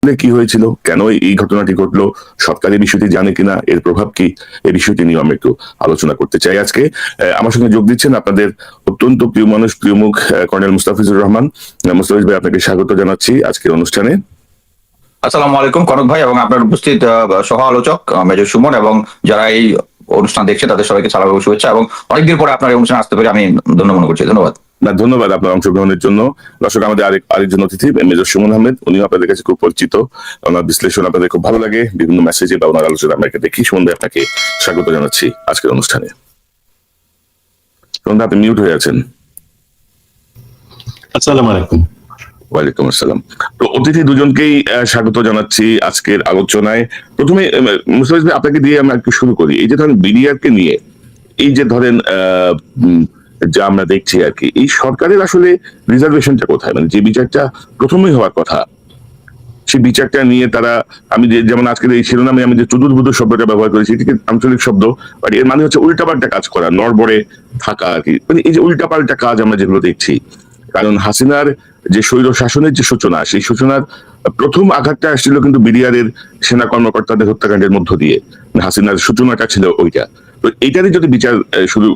আসলে কি হয়েছিল, কেন এই ঘটনাটি ঘটলো, সরকার এই বিষয়টি জানে কিনা, এর প্রভাব কি, এই বিষয়টি নিয়ে আমি একটু আলোচনা করতে চাই আজকে। আমার সঙ্গে যোগ দিচ্ছেন আপনাদের অত্যন্ত প্রিয় মানুষ, প্রিয় মুখ, কর্নেল মুস্তাফিজুর রহমান। মুস্তাফিজ ভাই, আপনাকে স্বাগত জানাচ্ছি আজকের অনুষ্ঠানে। আসসালামু আলাইকুম কনক ভাই এবং আপনার উপস্থিত সহ আলোচক মেজর সুমন এবং যারা এই অনুষ্ঠান দেখছে তাদের সবাইকে সালাম এবং শুভেচ্ছা, এবং অনেকদিন পরে আপনার এই অনুষ্ঠানে আসতে পেরে আমি ধন্য মনে করছি। ধন্যবাদ। না, ধন্যবাদ আপনার অংশগ্রহণের জন্য। দর্শক, আমাদের আরেকজন অতিথি মেজর সুমন আহমেদ, উনিও আপনাদের কাছে খুব পরিচিত। ওনার বিশ্লেষণ আপনাদের খুব ভালো লাগে, বিভিন্ন মেসেজে বা ওনার আলোচনা আমরা দেখি। সুমন ভাই, আপনাকে স্বাগত জানাচ্ছি আজকের অনুষ্ঠানে। সুমন ভাই, আপনি মিউট হয়ে আছেন। আসসালামু আলাইকুম। ওয়ালাইকুম আসসালাম। তো অতিথি দুজনকেই স্বাগত জানাচ্ছি আজকের আলোচনায়। প্রথমে মুস্তাফিজ ভাই, আপনাকে দিয়ে আমরা একটু শুরু করি। এই যে ধরেন বিডিআর কে নিয়ে, এই যে ধরেন যা আমরা দেখছি আর কি, এই সরকারের আসলে রিজার্ভেশনটা কোথায়? মানে যে বিচারটা প্রথমেই হওয়ার কথা, সেই বিচারটা নিয়ে তারা, আমি যেমন আজকের এই শিরোনামে আমি যে চতুর্ভুজ শব্দটা ব্যবহার করেছি, এটিকে আঞ্চলিক শব্দ, বাট এর মানে হচ্ছে উল্টাপাল্টা কাজ করা, নড়বড়ে থাকা আর কি। মানে এই যে উল্টাপাল্টা কাজ আমরা যেগুলো দেখছি, কারণ হাসিনার যে স্বৈর শাসনের যে সূচনা, সেই সূচনার প্রথম আঘাতটা আসছিল কিন্তু বিডিআর এর সেনা কর্মকর্তাদের হত্যাকাণ্ডের মধ্য দিয়ে। হাসিনার সূচনাটা ছিল ওইটা। তো এইটারই যদি বিচার শুরু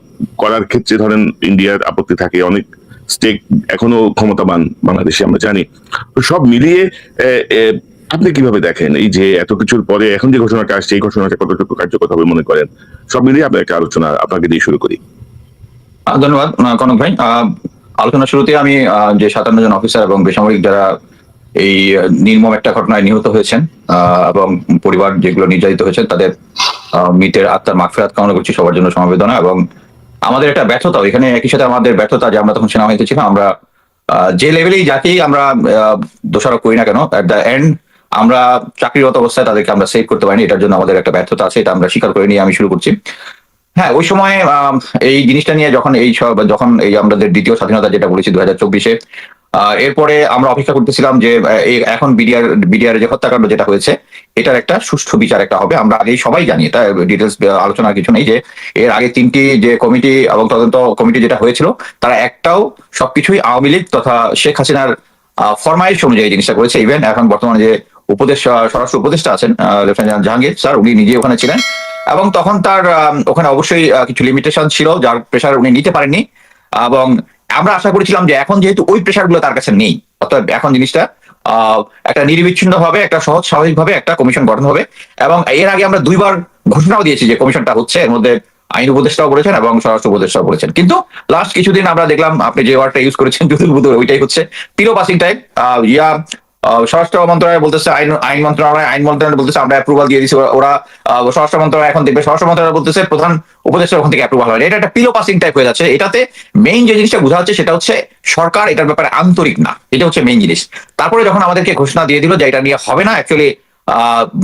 করার ক্ষেত্রে ধরেন ইন্ডিয়ার আপত্তি থাকে, অনেক স্টেক এখনো ক্ষমতাবান বাংলাদেশে আমরা জানি। তো সব মিলিয়ে আপনি কিভাবে দেখেন এই যে এত কিছুর পরে এখন যে ঘোষণাটা আসছে, এই ঘোষণাটা কতটুকু কার্যকর হবে মনে করেন? সব মিলিয়ে আপনার একটা আলোচনা আপনাকে দিয়ে শুরু করি। ধন্যবাদ কনক ভাই। আলোচনার শুরুতে আমি যে 57 জন অফিসার এবং বেসামরিক যারা এই নির্মম একটা ঘটনায় নিহত হয়েছেন এবং পরিবার যেগুলো নির্যাতিত হয়েছেন তাদের মৃতের আত্মার মাগফিরাত কামনা করছি, সবার জন্য সমবেদনা। এবং আমাদের একটা ব্যর্থতা এখানে, একই সাথে আমাদের ব্যর্থতা যে আমরা তখন সেনাবাহিনীতে ছিলাম, আমরা যে লেভেলেই যাকেই আমরা দোষারোপ করি না কেন, এট দ্য এন্ড আমরা চাকরিরত অবস্থায় তাদেরকে আমরা সেভ করতে পারিনি। এটার জন্য আমাদের একটা ব্যর্থতা আছে, এটা আমরা স্বীকার করে নিয়ে আমি শুরু করছি। হ্যাঁ, ওই সময় এই জিনিসটা নিয়ে যখন এই আমাদের দ্বিতীয় স্বাধীনতা যেটা বলেছি 2024-এ, এরপরে আমরা অপেক্ষা করতেছিলাম যে এখন বিডিআর যে হত্যাকাণ্ড যেটা হয়েছে, এটার একটা সুষ্ঠু বিচার একটা হবে। আমরা আগেই সবাই জানি, এটা ডিটেলস আলোচনার কিছু নেই, যে এর আগে 3টি যে কমিটি এবং তদন্ত কমিটি যেটা হয়েছিল, তারা একটাও সবকিছুই আওয়ামী লীগ তথা শেখ হাসিনার ফরমাইশ অনুযায়ী জিনিসটা করেছে। ইভেন এখন বর্তমানে যে স্বরাষ্ট্র উপদেষ্টা আছেন লেফটেন্যান্ট জাহাঙ্গীর স্যার, উনি নিজে ওখানে ছিলেন এবং তখন তার ওখানে অবশ্যই কিছু লিমিটেশন ছিল, যার প্রেশার উনি নিতে পারেননি। এবং আমরা আশা করেছিলাম যে এখন যেহেতু ওই প্রেশার গুলো তার কাছে নেই, অর্থাৎ এখন জিনিসটা একটা নিরবিচ্ছিন্ন ভাবে, একটা সহজ স্বাভাবিক ভাবে একটা কমিশন গঠন হবে। এবং এর আগে আমরা 2বার ঘোষণাও দিয়েছি যে কমিশনটা হচ্ছে, এর মধ্যে আইন উপদেষ্টাও বলেছেন এবং স্বরাষ্ট্র উপদেষ্টাও বলেছেন। কিন্তু লাস্ট কিছুদিন আমরা দেখলাম, আপনি যে ওয়ার্ডটা ইউজ করেছেন যুদুর্বুদু, ওইটাই হচ্ছে পিলো পাসিং টাইপ। স্বরাষ্ট্র মন্ত্রণালয় বলতেছে, আইন মন্ত্রণালয় বলতেছে আমরা অ্যাপ্রুভাল দিয়ে দিচ্ছি, ওরা স্বরাষ্ট্র মন্ত্রণালয় এখন দেখবে, স্বরাষ্ট্র মন্ত্রণালয় বলতেছে প্রধান উপদেষ্টা ওখান থেকে অ্যাপ্রুভাল হয়। এটা একটা পিলো পাসিং টাইপ হয়ে যাচ্ছে। এটাতে মেইন যে জিনিসটা বোঝা যাচ্ছে সেটা হচ্ছে সরকার এটার ব্যাপারে আন্তরিক না, এটা হচ্ছে মেইন জিনিস। তারপরে যখন আমাদেরকে ঘোষণা দিয়ে দিল যে এটা নিয়ে হবে না, actually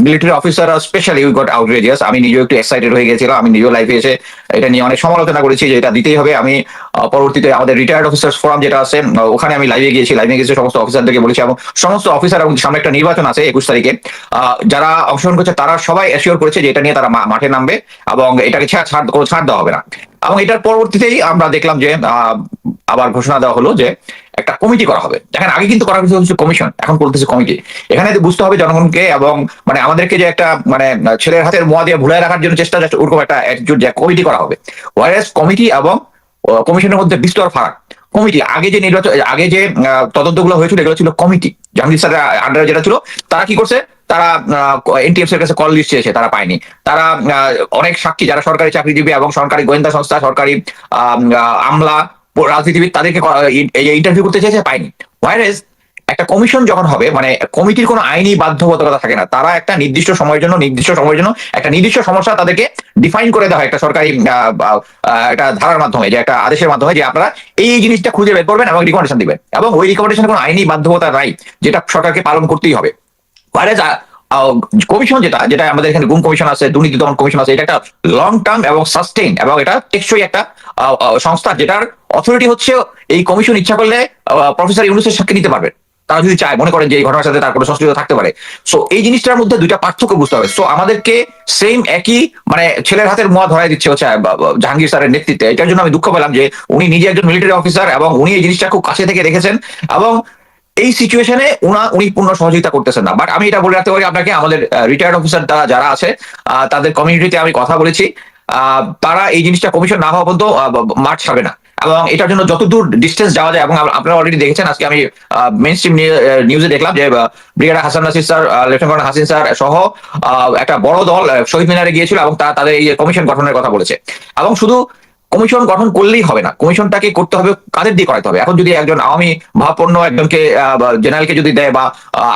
military officer specially we got outrageous. আমি নিজেও একটু এক্সাইটেড হয়ে গেছিলাম, আমি নিজেও লাইফে এসে এটা নিয়ে অনেক সমালোচনা করেছি যে এটা দিতেই হবে। আমি পরবর্তীতে আমাদের রিটায়ার্ড অফিসার্স ফোরাম যেটা আছে, ওখানে আমি লাইভে গিয়ে সমস্ত অফিসারদেরকে বলেছি, এবং সমস্ত অফিসার, এবং সামনে একটা নির্বাচন আছে 21 তারিখে, যারা অংশগ্রহণ করছে তারা সবাই অ্যাসিওর করেছে যে এটা নিয়ে তারা মাঠে নামবে এবং এটাকে ছাড় দেওয়া হবে না। এবং এটার পরবর্তীতেই আমরা দেখলাম যে আবার ঘোষণা দেওয়া হলো যে একটা কমিটি করা হবে। দেখেন, আগে কিন্তু করা হচ্ছে কমিশন, এখন বলতেছে কমিটি। এখানে বুঝতে হবে জনগণকে, এবং মানে আমাদেরকে যে একটা মানে ছেলের হাতের মোয়া দিয়ে ভুলাই রাখার জন্য চেষ্টা, ওরকম একটা অ্যাটিটিউড, যে কমিটি করা হবে। ওয়ারেস কমিটি এবং কমিশনের মধ্যে বিস্তর ফারাক। কমিটি আগে যে তদন্তগুলো হয়েছিল এগুলো ছিল কমিটি, জাহাঙ্গীর স্যারের আন্ডারে যেটা ছিল। তারা কি করছে, তারা এনটিএফসি এর কাছে কল লিস্ট চেয়েছে, তারা পায়নি। তারা অনেক সাক্ষী যারা সরকারি চাকরিজীবী এবং সরকারি গোয়েন্দা সংস্থা, সরকারি আমলা, রাজনীতিবিদ, তাদেরকে ইন্টারভিউ করতে চেয়েছে, পায়নি। ওয়ারেস একটা কমিশন যখন হবে, মানে কমিটির কোনো আইনি বাধ্যবাধকতা থাকে না, তারা একটা নির্দিষ্ট সময়ের জন্য একটা নির্দিষ্ট সমস্যা তাদেরকে ডিফাইন করে দেওয়া হয় একটা সরকারি একটা ধারার মাধ্যমে, যে একটা আদেশের মাধ্যমে, যে আপনারা এই জিনিসটা খুঁজে বের করবেন এবং রিকমেন্ডেশন দিবেন, এবং ওই রিকমেন্ডেশনের কোনো আইনি বাধ্যবাধকতা নাই, যেটা সরকারকে পালন করতেই হবে। কমিশন যেটা আমাদের এখানে গুম কমিশন আছে, দুর্নীতি দমন কমিশন আছে, এটা একটা লং টার্ম এবং সাস্টেইন এবং এটা টেকসই একটা সংস্থা, যেটার অথরিটি হচ্ছে এই কমিশন ইচ্ছা করলে প্রফেসর ইউনূসের সাক্ষী নিতে পারবে, তারা যদি চায়, মনে করেন যে এই ঘটনার সাথে তার কোনো সংশ্লিষ্টতা থাকতে পারে। সো এই জিনিসটার মধ্যে দুইটা পার্থক্য বুঝতে হবে। সো আমাদেরকে সেম একই মানে ছেলের হাতের মোয়া ধরাই দিচ্ছে হচ্ছে জাহাঙ্গীর স্যারের নেতৃত্বে। এটার জন্য আমি দুঃখ পেলাম যে উনি নিজে একজন মিলিটারি অফিসার এবং উনি এই জিনিসটা খুব কাছে থেকে দেখেছেন, এবং এই সিচুয়েশনে উনি পূর্ণ সহযোগিতা করতেছেন না। বাট আমি এটা বলে রাখতে পারি আপনাকে, আমাদের রিটায়ার্ড অফিসার যারা আছে তাদের কমিউনিটিতে আমি কথা বলেছি, তারা এই জিনিসটা কমিশন না হওয়া পর্যন্ত মাঠ ছাড়বে না। এবং এটার জন্য যতদূর ডিস্টেন্স যাওয়া যায়, এবং আপনারা অলরেডি দেখেছেন আজকে আমি মেইন স্ট্রিম নিউজে দেখলাম যে brigadier Hasan Nasir sir, lieutenant colonel Hasin sir সহ একটা বড় দল শহীদ মিনারে গিয়েছিল এবং তাদের এই কমিশন গঠনের কথা বলেছে। এবং শুধু কমিশন গঠন করলেই হবে না, কমিশনটাকে করতে হবে কাদের দিয়ে করাতে হবে। এখন যদি একজন আওয়ামী ভাবপন্ন একজনকে জেনারেলকে যদি দেয় বা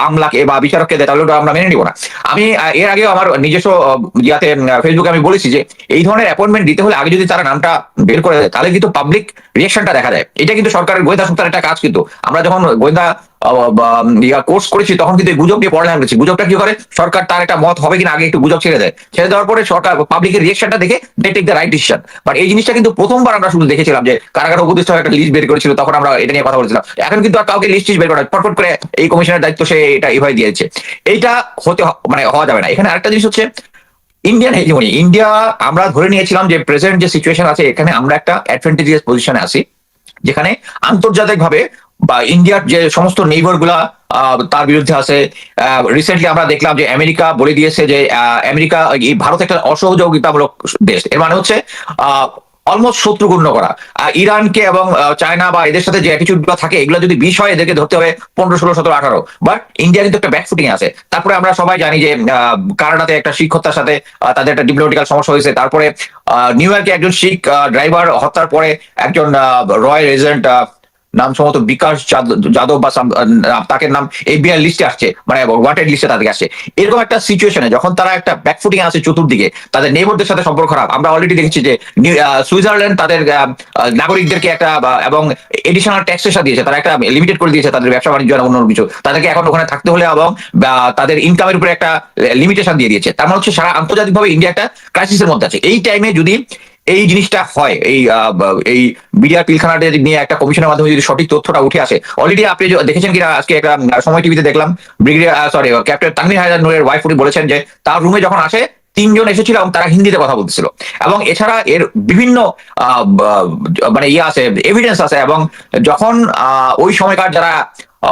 আমলাকে বা বিচারককে দেয়, তাহলে ওটা আমরা মেনে নিব না। আমি এর আগেও আমার নিজস্ব ইয়াতে ফেসবুকে আমি বলেছি যে এই ধরনের অ্যাপয়েন্টমেন্ট দিতে হলে আগে যদি তারা নামটা বের করে দেয়, তাহলে কিন্তু পাবলিক রিয়াকশনটা দেখা যায়। এটা কিন্তু সরকারের গোয়েন্দা সংস্থার একটা কাজ। কিন্তু আমরা যখন গোয়েন্দা কোর্স করেছি তখন কিন্তু গুজব নিয়ে পড়ালেখা করেছি। গুজবটা কি করে, সরকার তার একটা মত হবে কিনা আগে একটু গুজব ছেড়ে দেয়, ছেড়ে দেওয়ার পরে সরকার পাবলিকের রিয়েকশনটা দেখে they take the right decision. But এই জিনিসটা কিন্তু প্রথমবার আমরা শুধু দেখেছিলাম যে কারাগার উপদেষ্টা একটা লিস্ট বের করেছিল, তখন আমরা এটা নিয়ে কথা বলেছিলাম। এখন কিন্তু আর কাউকে লিস্ট বের করা, ফটফট করে এই কমিশনের দায়িত্ব সে এটা এইভাবে দিয়েছে। এইটা মানে হওয়া যাবে না। এখানে আরেকটা জিনিস হচ্ছে ইন্ডিয়ান হেজিমনি। ইন্ডিয়া, আমরা ধরে নিয়েছিলাম যে প্রেজেন্ট যে সিচুয়েশন আছে এখানে আমরা একটা অ্যাডভান্টেজিয়াস পজিশনে আছি, যেখানে আন্তর্জাতিকভাবে বা ইন্ডিয়ার যে সমস্ত নেইবার গুলা তার বিরুদ্ধে আছে। রিসেন্টলি আমরা দেখলাম যে আমেরিকা বলে দিয়েছে যে আমেরিকা এই ভারত একটা অসহযোগিতামূলক দেশ। এর মানে হচ্ছে অলমোস্ট শত্রু গণ্য করা। ইরানকে এবং চায়না বা এদের সাথে যে অ্যাটিচিউড গুলো থাকে, এগুলো যদি 20 হয় এদেরকে ধরতে হবে 15, 16, 17, 18। বাট ইন্ডিয়া কিন্তু একটা ব্যাকফুটিং আছে। তারপরে আমরা সবাই জানি যে কানাডাতে একটা শিখ হত্যার সাথে তাদের একটা ডিপ্লোম্যাটিক্যাল সমস্যা হয়েছে। তারপরে নিউ ইয়র্কে একজন শিখ ড্রাইভার হত্যার পরে একজন রয়্যাল এজেন্ট, নাম সম্ভবত বিকাশ যাদব বা তাকে নাম এফবিআই লিস্টে আসছে, মানে ওয়ান্টেড লিস্টে তাদেরকে আসছে। এরকম একটা সিচুয়েশনে যখন তারা একটা ব্যাকফুটিং আছে চতুর্দিকে, তাদের নেইবারদের সাথে সম্পর্ক খারাপ। আমরা অলরেডি দেখেছি যে সুইজারল্যান্ড তাদের নাগরিকদেরকে একটা এবং এডিশনাল ট্যাক্সেশন দিয়েছে, তারা একটা লিমিটেড করে দিয়েছে তাদের ব্যবসা বাণিজ্য এবং অন্য কিছু, তাদেরকে এখন ওখানে থাকতে হলে এবং তাদের ইনকামের উপরে একটা লিমিটেশন দিয়ে দিয়েছে। তার মানে হচ্ছে সারা আন্তর্জাতিকভাবে ইন্ডিয়া একটা ক্রাইসিসের মধ্যে আছে। এই টাইমে যদি এই জিনিসটা হয়, এই বিডিআর পিলখানাটা নিয়ে একটা কমিশনের মাধ্যমে যদি সঠিক তথ্যটা উঠে আসে, অলরেডি আপনি দেখেছেন কিনা আজকে একটা সময় টিভিতে দেখলাম, ক্যাপ্টেন তানভীর হায়দার নূরের ওয়াইফ উনি বলেছেন যে তার রুমে যখন আসে 3 জন এসেছিল এবং তারা হিন্দিতে কথা বলতেছিল। এবং এছাড়া এর বিভিন্ন মানে আছে, এভিডেন্স আছে। এবং যখন ওই সময়কার যারা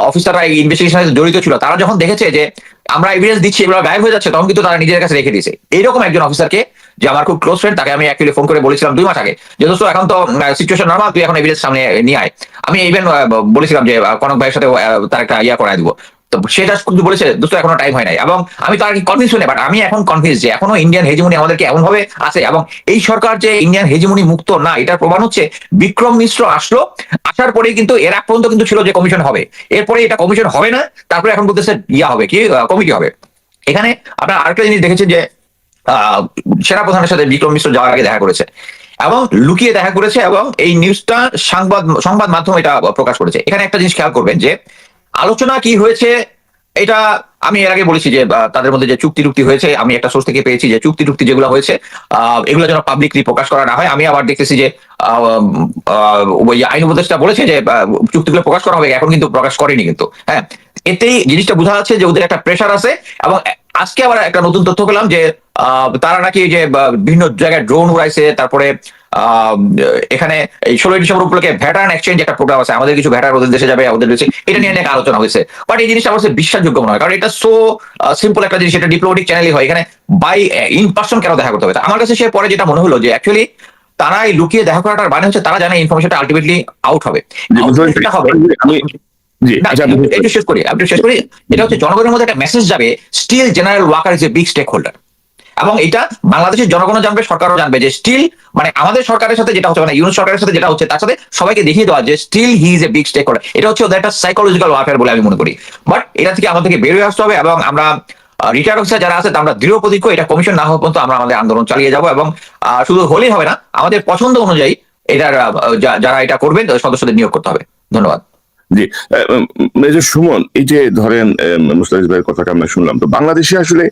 অফিসাররা এই ইনভেস্টিগেশনে জড়িত ছিল, তারা যখন দেখেছে যে আমরা এভিডেন্স দিচ্ছি এগুলো গায়েব হয়ে যাচ্ছে, তখন কিন্তু তারা নিজেদের কাছে রেখে দিয়েছে। এইরকম একজন অফিসারকে, যে আমার খুব ক্লোজ ফ্রেন্ড, তাকে আমি অ্যাকচুয়ালি ফোন করে বলেছিলাম 2 মাস আগে যে দোস্ত এখন তো সিচুয়েশন নর্মাল, তুই এখন এভিডেন্স সামনে নিয়ে আয়। আমি ইভেন বলেছিলাম যে কনক ভাইয়ের সাথে তার একটা করাই দিব। তো সেটা কিন্তু বলেছে দোস্ত এখনো টাইম হয় নাই। এবং আমি তার কি কনভিন্স হই না, বাট আমি এখন কনভিন্স যে এখনো ইন্ডিয়ান হেজিমনি আমাদেরকে এমন ভাবে আছে। এবং এই সরকার যে ইন্ডিয়ান হেজিমনি মুক্ত না, এটার প্রমাণ হচ্ছে বিক্রম মিশ্র আসলো, আসার পরেই কিন্তু এর আগ পর্যন্ত কিন্তু ছিল যে কমিশন হবে, এরপরে এটা কমিশন হবে না, তারপরে এখন বলতেছে হবে কি কমিটি হবে। এখানে আপনার আরেকটা জিনিস দেখেছেন যে সেনাপ্রধানের সাথে বিক্রম মিশ্র যাওয়ার আগে দেখা করেছে এবং লুকিয়ে দেখা করেছে, এবং এই নিউজটা সংবাদ মাধ্যম এটা প্রকাশ করেছে। এখানে একটা জিনিস খেয়াল করবেন যে আলোচনা কি হয়েছে, এটা আমি এর আগে বলেছি যে তাদের মধ্যে যে চুক্তি হয়েছে, আমি একটা সোর্স থেকে পেয়েছি যে চুক্তি যেগুলো হয়েছে এগুলো যেন পাবলিকলি প্রকাশ করা না হয়। আমি আবার দেখতেছি যে ওই আইন উপদেষ্টা বলেছে যে চুক্তিগুলো প্রকাশ করা হবে, এখন কিন্তু প্রকাশ করেনি কিন্তু। হ্যাঁ, এতেই জিনিসটা বোঝা যাচ্ছে যে ওদের একটা প্রেশার আছে। এবং আজকে আবার একটা নতুন তথ্য পেলাম যে তারা নাকি যে বিভিন্ন জায়গায় ড্রোন উড়াইছে। তারপরে এখানে এই 16 ডিসেম্বর উপলক্ষে ভ্যাটারান এক্সচেঞ্জ একটা প্রোগ্রাম আছে, আমাদের কিছু ভ্যাটার ওদের দেশে যাবে, ওদের দেশে, এটা নিয়ে অনেক আলোচনা হয়েছে। বাট এই জিনিসটা আমার বিশ্বাসযোগ্য মনে হয়, কারণ এটা সো সিম্পল একটা জিনিস, এটা ডিপ্লোমেটিক চ্যানেলই হয়। এখানে বাই ইন পার্সন কেন দেখা করতে হবে? আমার কাছে সে পরে যেটা মনে হলো যে অ্যাকচুয়ালি তারা এই লুকিয়ে দেখা করাটার মানে হচ্ছে তারা জানে ইনফরমেশনটা আলটিমেটলি আউট হবে। একটু শেষ করি। এটা হচ্ছে জনগণের মধ্যে একটা মেসেজ যাবে, still General Waker is a big stake holder. এবং এটা বাংলাদেশের জনগণও জানবে, সরকারও জানবে যে স্টিল মানে আমাদের সরকারের সাথে যেটা হচ্ছে, মানে ইউনিট সরকারের সাথে যেটা হচ্ছে, তার সাথে সবাইকে দেখিয়ে দেওয়া যে still he is a big stake holder. এটা হচ্ছে ওদের একটা সাইকোলজিক্যাল ওয়ারফেয়ার বলে আমি মনে করি। বাট এটা থেকে আমাদেরকে বেরিয়ে আসতে হবে, এবং আমরা রিটায়ার্ড অফিসার যারা আছে আমরা দৃঢ় প্রতিজ্ঞ, এটা কমিশন না হওয়া পর্যন্ত আমরা আমাদের আন্দোলন চালিয়ে যাব। এবং শুধু হলেই হবে না, আমাদের পছন্দ অনুযায়ী এটার যারা এটা করবেন সদস্যদের নিয়োগ করতে হবে। ধন্যবাদ। জি, মেজর সুমন, এই যে ধরেন মুস্তাফিজ ভাইয়ের কথাটা আমরা শুনলাম, তো বাংলাদেশে আসলে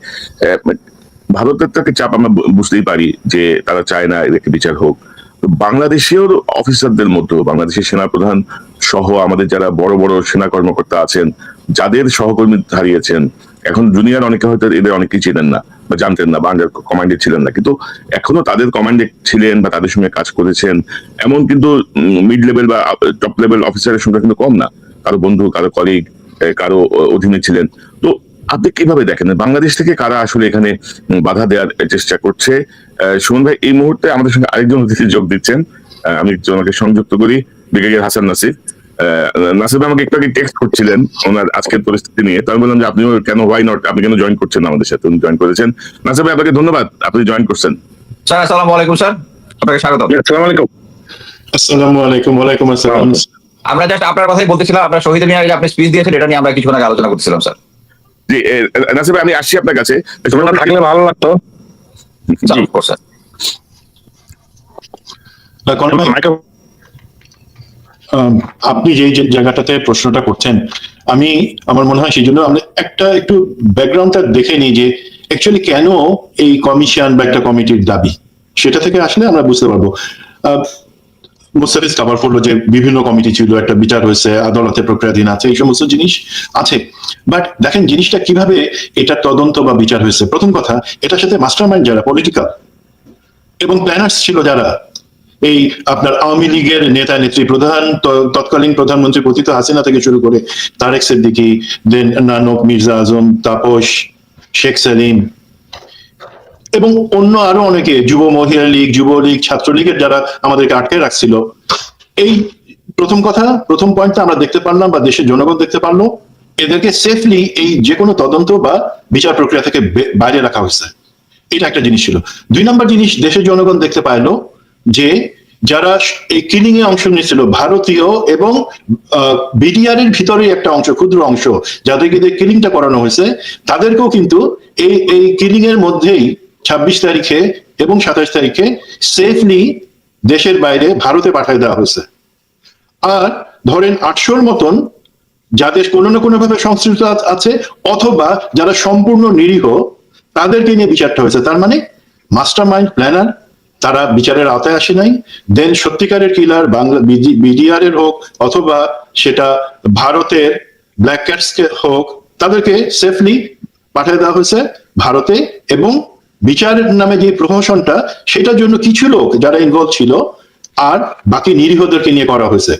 ভারতের থেকে চাপ আমরা বুঝতেই পারি যে তারা চায় না এদেরকে বিচার হোক। বাংলাদেশেও অফিসারদের মধ্যে, বাংলাদেশের সেনাপ্রধান সহ আমাদের যারা বড় বড় সেনা কর্মকর্তা আছেন, যাদের সহকর্মী হারিয়েছেন, এখন জুনিয়র অনেকে হয়তো এদের অনেকেই ছিলেন না বা জানতেন না বা আন্ডার কমান্ডে ছিলেন না, কিন্তু এখনো তাদের কমান্ডে ছিলেন বা তাদের সঙ্গে কাজ করেছেন, এমন কিন্তু মিড লেভেল বা টপ লেভেল অফিসারের সংখ্যা কিন্তু কম না, কারো বন্ধু, কারো কলিগ। কারো অধীনে ছিলেন। তো আপনি কিভাবে দেখেন বাংলাদেশ থেকে কারা আসলে এখানে বাধা দেওয়ার চেষ্টা করছে? সুমন ভাই, এই মুহূর্তে আমাদের সঙ্গে আরেকজন অতিথি যোগ দিচ্ছেন, আমি একটু ওনাকে সংযুক্ত করি, ব্রিগেডিয়ার হাসান নাসির। নাসির ভাই আমাকে একটু আগে টেক্সট করছিলেন ওনার আজকের পরিস্থিতি নিয়ে, তো আমি বললাম যে আপনিও কেন, হোয়াই নট, আপনি কেন জয়েন করছেন আমাদের সাথে? উনি জয়েন করেছেন। নাসির ভাই আপনাকে ধন্যবাদ, আপনি জয়েন করছেন। স্যার আসসালামু আলাইকুম স্যার, আপনাকে স্বাগত। আসসালামু আলাইকুম। আসসালামু আলাইকুম। ওয়ালাইকুম আসসালাম। আমরা জাস্ট আপনার কথাই বলতেছিলাম, আপনার শহীদ মিনারে যে আপনি স্পিচ দিয়েছেন এটা নিয়ে আমরা কিছুক্ষণ আগে আলোচনা করতেছিলাম স্যার। জি নাসির ভাই, আমি আসছি আপনার কাছে, থাকলে ভালো লাগতো। জি স্যার। আপনি যে জায়গাটাতে প্রশ্নটা করছেন, আমার মনে হয় সেই জন্য আমরা একটু ব্যাকগ্রাউন্ডটা দেখে নিই যে অ্যাকচুয়ালি কেন এই কমিশন বা একটা কমিটির দাবি, সেটা থেকে আসলে আমরা বুঝতে পারবো। মুস্তাফিজ কভার করলো যে বিভিন্ন কমিটি ছিল, একটা বিচার হয়েছে, আদালতে প্রক্রিয়াধীন আছে, এই সমস্ত জিনিস আছে। বাট দেখেন জিনিসটা কিভাবে এটা তদন্ত বা বিচার হয়েছে। প্রথম কথা, এটার সাথে মাস্টারমাইন্ড যারা পলিটিক্যাল এবং প্ল্যানার্স ছিল, যারা এই আপনার আওয়ামী লীগের নেতা নেত্রী, তৎকালীন প্রধানমন্ত্রী পতিত হাসিনা থেকে শুরু করে তারেক সিদ্দিকী, দেন নানক, মির্জা আজম, তাপস, শেখ সেলিম এবং অন্য আরো অনেকে, যুব মহিলা লীগ, যুবলীগ, ছাত্রলীগের যারা আমাদেরকে আটকে রাখছিল। এই প্রথম কথা, প্রথম পয়েন্টটা আমরা দেখতে পারলাম বা দেশের জনগণ দেখতে পারলো, এদেরকে সেফলি এই যে কোনো তদন্ত বা বিচার প্রক্রিয়া থেকে বাইরে রাখা হয়েছে। এটা একটা জিনিস ছিল। 2 নম্বর জিনিস, দেশের জনগণ দেখতে পাইলো যে যারা এই কিলিং এ অংশ নিয়েছিল, ভারতীয় এবং বিডিআর এর ভিতরে একটা অংশ, ক্ষুদ্র অংশ, যাদেরকে দিয়ে কিলিংটা করানো হয়েছে, তাদেরকেও কিন্তু এই কিলিং এর মধ্যেই 26 তারিখে এবং 27 তারিখে সেফলি দেশের বাইরে ভারতে পাঠিয়ে দেওয়া হয়েছে। আর ধরেন 800-র মতন যাদের কোনো না কোনো ভাবে সংশ্লিষ্ট আছে অথবা যারা সম্পূর্ণ নিরীহ, তাদেরকে নিয়ে বিচারটা হয়েছে। তার মানে মাস্টার মাইন্ড, প্ল্যানার, তারা বিচারের আওতায় আসে নাই। দেন সত্যিকারের কিলার, বাংলা বিডিআর এর হোক অথবা সেটা ভারতের ব্ল্যাক ক্যাটস হোক, তাদেরকে সেফলি পাঠিয়ে দেওয়া হয়েছে ভারতে। এবং বিচারের নামে যে প্রহসনটা, সেটার জন্য কিছু লোক যারা ইনভলভ ছিল, আর বাকি নিরীহদেরকে নিয়ে করা হয়েছে।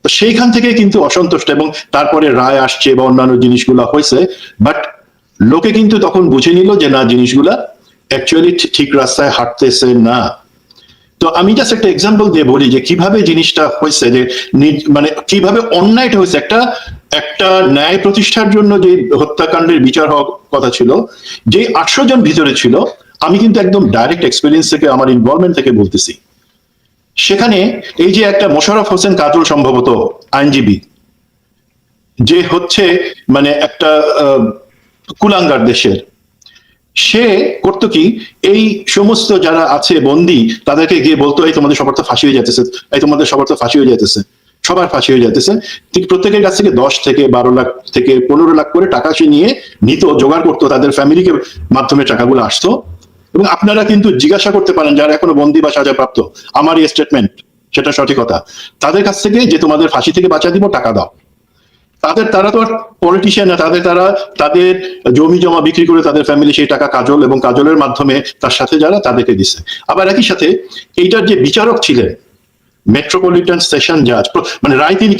তো সেইখান থেকে কিন্তু অসন্তুষ্ট, এবং তারপরে রায় আসছে বা অন্যান্য জিনিসগুলা হয়েছে। বাট লোকে কিন্তু তখন বুঝে নিল যে না, জিনিসগুলা অ্যাকচুয়ালি ঠিক রাস্তায় হাঁটতেছে না। তো আমি জাস্ট একটা এক্সাম্পল দিয়ে বলি যে কিভাবে জিনিসটা হয়েছে, যে মানে কিভাবে অন্যায়টা হয়েছে। একটা ন্যায় প্রতিষ্ঠার জন্য যে হত্যাকাণ্ডের বিচার হওয়ার কথা ছিল, যে 800 জন ভিতরে ছিল, আমি কিন্তু একদম ডাইরেক্ট এক্সপিরিয়েন্স থেকে, আমার ইনভলভমেন্ট থেকে বলতেছি। সেখানে এই যে একটা মোশাররফ হোসেন কাজল, সম্ভবত আইনজীবী, যে হচ্ছে মানে একটা কুলাঙ্গার দেশের, সে করতো কি, এই সমস্ত যারা আছে বন্দী, তাদেরকে গিয়ে বলতো, এই তোমাদের সবার তো ফাঁসি হয়ে যাইতেছে, এই তোমাদের সবার তো ফাঁসি হয়ে যাইতেছে, সবার ফাঁসি হয়ে যাইতেছে। ঠিক প্রত্যেকের কাছ থেকে 10 থেকে 12 লাখ থেকে 15 লাখ করে টাকা সে নিয়ে নিত, জোগাড় করতো, তাদের ফ্যামিলিকে মাধ্যমে টাকাগুলো আসতো। এবং আপনারা কিন্তু জিজ্ঞাসা করতে পারেন যারা এখনো বন্দী বা সাজাপ্রাপ্ত, আমার এই স্টেটমেন্ট সেটা সঠিকতা, তাদের কাছ থেকে যে তোমাদের ফাঁসি থেকে বাঁচা দিব, টাকা দাও। তারা তো আর পলিটিশিয়ান না, তাদের জমি জমা বিক্রি করে তাদের ফ্যামিলি সেই টাকা কাজল এবং কাজলের মাধ্যমে তার সাথে যারা, তাদেরকে দিছে। আবার একই সাথে এইটার যে বিচারক ছিলেন, মেট্রোপলিটন সেশন জাজ, মানে রায় তিনি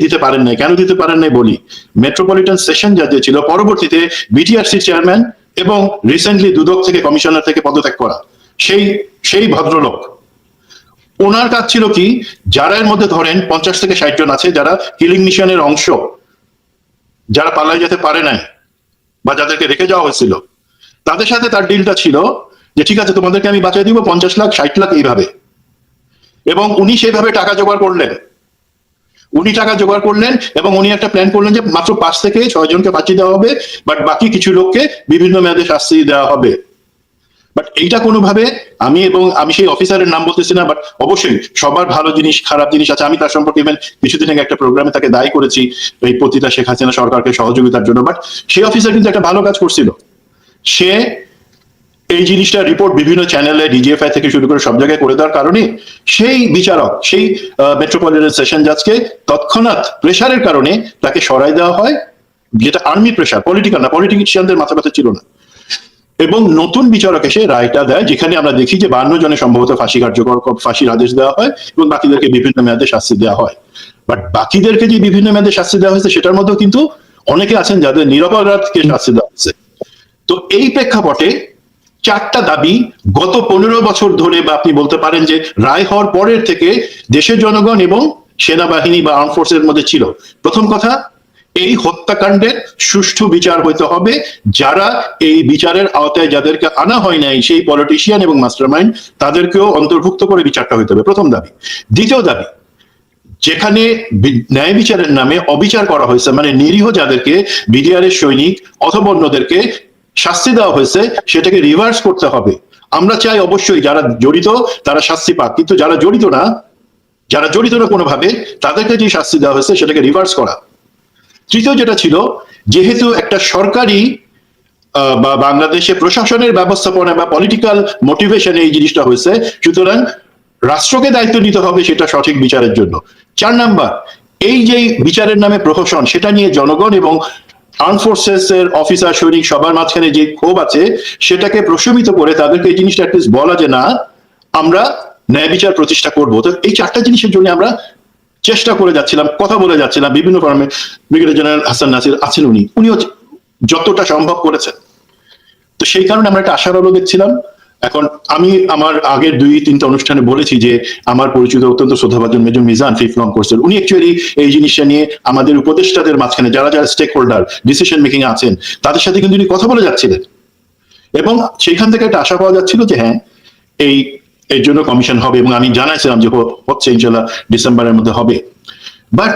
দিতে পারেন নাই। কেন দিতে পারেন নাই বলি, মেট্রোপলিটন সেশন জাজ যে ছিল, পরবর্তীতে বিটিআরসি চেয়ারম্যান এবং রিসেন্টলি দুদক থেকে কমিশনার থেকে পদত্যাগ করা সেই ভদ্রলোক, ওনার কাজ ছিল কি, যারা এর মধ্যে ধরেন 50 থেকে 60 জন আছে যারা কিলিং মিশনের অংশ, যারা পালাই যেতে পারে নাই বা যাদেরকে রেখে যাওয়া হয়েছিল, তাদের সাথে তার ডিলটা ছিল যে ঠিক আছে, তোমাদেরকে আমি বাঁচাই দিব 50 লাখ 60 লাখ এইভাবে। এবং উনি সেইভাবে টাকা জোগাড় করলেন, এবং উনি একটা প্ল্যান করলেন যে মাত্র 5 থেকে 6 জনকে ফাঁসি দেওয়া হবে, বাট বাকি কিছু লোককে বিভিন্ন মেয়াদে শাস্তি দেওয়া হবে। বাট এইটা কোনোভাবে, আমি সেই অফিসারের নাম বলতেছি না, বাট অবশ্যই সবার ভালো জিনিস খারাপ জিনিস আছে। আমি তার সম্পর্কে ইভেন কিছুদিন আগে একটা প্রোগ্রামে তাকে দায়ী করেছি এই পতিতা শেখ হাসিনা সরকারকে সহযোগিতার জন্য। বাট সেই অফিসার কিন্তু একটা ভালো কাজ করছিল। সে এই জিনিসটা রিপোর্ট বিভিন্ন চ্যানেলে, ডিজিএফআই থেকে শুরু করে সব জায়গায় করে দেওয়ার কারণে সেই বিচারক, সেই মেট্রোপলিটন সেশন জাজকে তৎক্ষণাৎ প্রেশারের কারণে তাকে সরাই দেওয়া হয়, যেটা আর্মি প্রেশার, পলিটিক্যাল না, পলিটিশিয়ানদের মাথা ব্যথা ছিল না। এবং নতুন বিচারক এসে রায়টা দেয়, যেখানে আমরা দেখি যে 52 জনের সম্ভবত ফাঁসির আদেশ দেওয়া হয় এবং বাকিদেরকে বিভিন্ন মেয়াদে শাস্তি দেওয়া হয়। বাট বাকিদেরকে যে বিভিন্ন মেয়াদে শাস্তি দেওয়া হয়েছে, সেটার মধ্যেও কিন্তু অনেকে আছেন যাদের নিরপরাধকে শাস্তি দেওয়া হচ্ছে। তো এই প্রেক্ষাপটে 4টা দাবি গত 15 বছর ধরে, বা আপনি বলতে পারেন যে রায় হওয়ার পরের থেকে দেশের জনগণ এবং সেনাবাহিনী বা আর্ম ফোর্সের মধ্যে ছিল। প্রথম কথা, এই হত্যাকাণ্ডের সুষ্ঠু বিচার হইতে হবে। যারা এই বিচারের আওতায় যাদেরকে আনা হয় নাই, সেই পলিটিশিয়ান এবং মাস্টারমাইন্ড, তাদেরকেও অন্তর্ভুক্ত করে বিচারটা হইতে হবে, প্রথম দাবি। দ্বিতীয় দাবি, যেখানে ন্যায় বিচারের নামে অবিচার করা হয়েছে, মানে নিরীহ যাদেরকে বিডিআর এর সৈনিক অথবা অন্যদেরকে শাস্তি দেওয়া হয়েছে, সেটাকে রিভার্স করতে হবে। আমরা চাই অবশ্যই যারা জড়িত তারা শাস্তি পাক, কিন্তু যারা জড়িত না কোনোভাবে, তাদেরকে যে শাস্তি দেওয়া হয়েছে সেটাকে রিভার্স করা। তৃতীয় যেটা ছিল, যেহেতু একটা সরকারি বা বাংলাদেশে প্রশাসনের ব্যবস্থাপনা বা পলিটিক্যাল মোটিভেশনে এই জিনিসটা হয়েছে, সুতরাং রাষ্ট্রকে দায়িত্ব নিতে হবে সেটা সঠিক বিচারের জন্য। 4 নাম্বার, এই যে বিচারের নামে প্রহসন, সেটা নিয়ে জনগণ এবং আর্ম ফোর্সেস এর অফিসার সৈনিক সবার মাঝখানে যে ক্ষোভ আছে, সেটাকে প্রশমিত করে তাদেরকে এই জিনিসটা অ্যাটলিস্ট বলা যে না, আমরা ন্যায় বিচার প্রতিষ্ঠা করবো। তো এই 4টা জিনিসের জন্য আমরা চেষ্টা করে যাচ্ছিলাম, কথা বলে যাচ্ছিলাম বিভিন্ন ফর্মে। ব্রিগেডিয়ার জেনারেল হাসান নাসির আছেন, উনিও যতটা সম্ভব করেছেন। তো সেই কারণে আমরা একটা আশার আলো দেখছিলাম। এখন আমি আমার আগের 2-3টা অনুষ্ঠানে বলেছি যে আমার পরিচিত অত্যন্ত শ্রদ্ধাভাজন মেজর মিজান, ফিফথ লং কোর্সের, উনি অ্যাকচুয়ালি এই জিনিসটা নিয়ে আমাদের উপদেষ্টাদের মাঝখানে যারা যারা স্টেক হোল্ডার ডিসিশন মেকিং আছেন, তাদের সাথে কিন্তু উনি কথা বলে যাচ্ছিলেন, এবং সেখান থেকে একটা আশা পাওয়া যাচ্ছিল যে হ্যাঁ, এর জন্য কমিশন হবে, এবং আমি জানাইছিলাম যে হচ্ছে, ইনশাল্লাহ ডিসেম্বরের মধ্যে হবে। বাট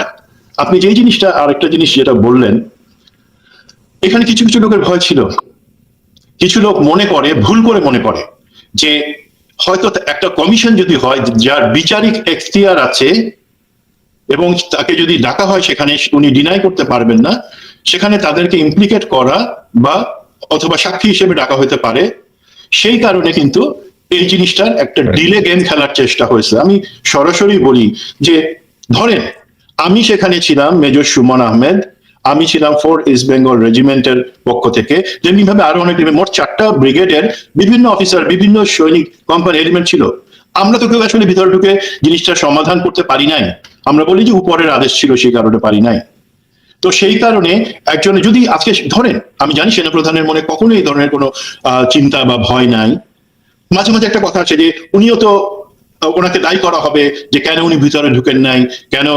আপনি যেই জিনিসটা, আরেকটা জিনিস যেটা বললেন, এখানে কিছু কিছু লোকের ভয় ছিল। কিছু লোক মনে করে, ভুল করে মনে করে, যে হয়তো একটা কমিশন যদি হয় যার বিচারিক এখতিয়ার আছে এবং তাকে যদি ডাকা হয় সেখানে উনি ডিনাই করতে পারবেন না, সেখানে তাদেরকে ইমপ্লিকেট করা বা অথবা সাক্ষী হিসেবে ডাকা হতে পারে। সেই কারণে কিন্তু এই জিনিসটার একটা ডিলে গেম খেলার চেষ্টা হয়েছে। আমি সরাসরি বলি যে, ধরেন আমি সেখানে ছিলাম মেজর সুমন আহমেদ, আমি ছিলাম 4 ইস্ট বেঙ্গল রেজিমেন্টের পক্ষ থেকে, যেমনি ভাবে আরো অনেক, মোট 4টা ব্রিগেডের বিভিন্ন অফিসার, বিভিন্ন সৈনিক কোম্পানি এলিমেন্ট ছিল। আমরা তো কেউ আসলে ভিতরে ঢুকে জিনিসটা সমাধান করতে পারি নাই। আমরা বলি যে উপরের আদেশ ছিল, সেই কারণে পারি নাই। তো সেই কারণে একজনে যদি আজকে ধরেন, আমি জানি সেনাপ্রধানের মনে কখনো এই ধরনের কোনো চিন্তা বা ভয় নাই। মাঝে মাঝে একটা কথা আছে যে উনিও তো, ওনাকে দায়ী করা হবে যে কেন উনি ভিতরে ঢুকেন নাই, কেন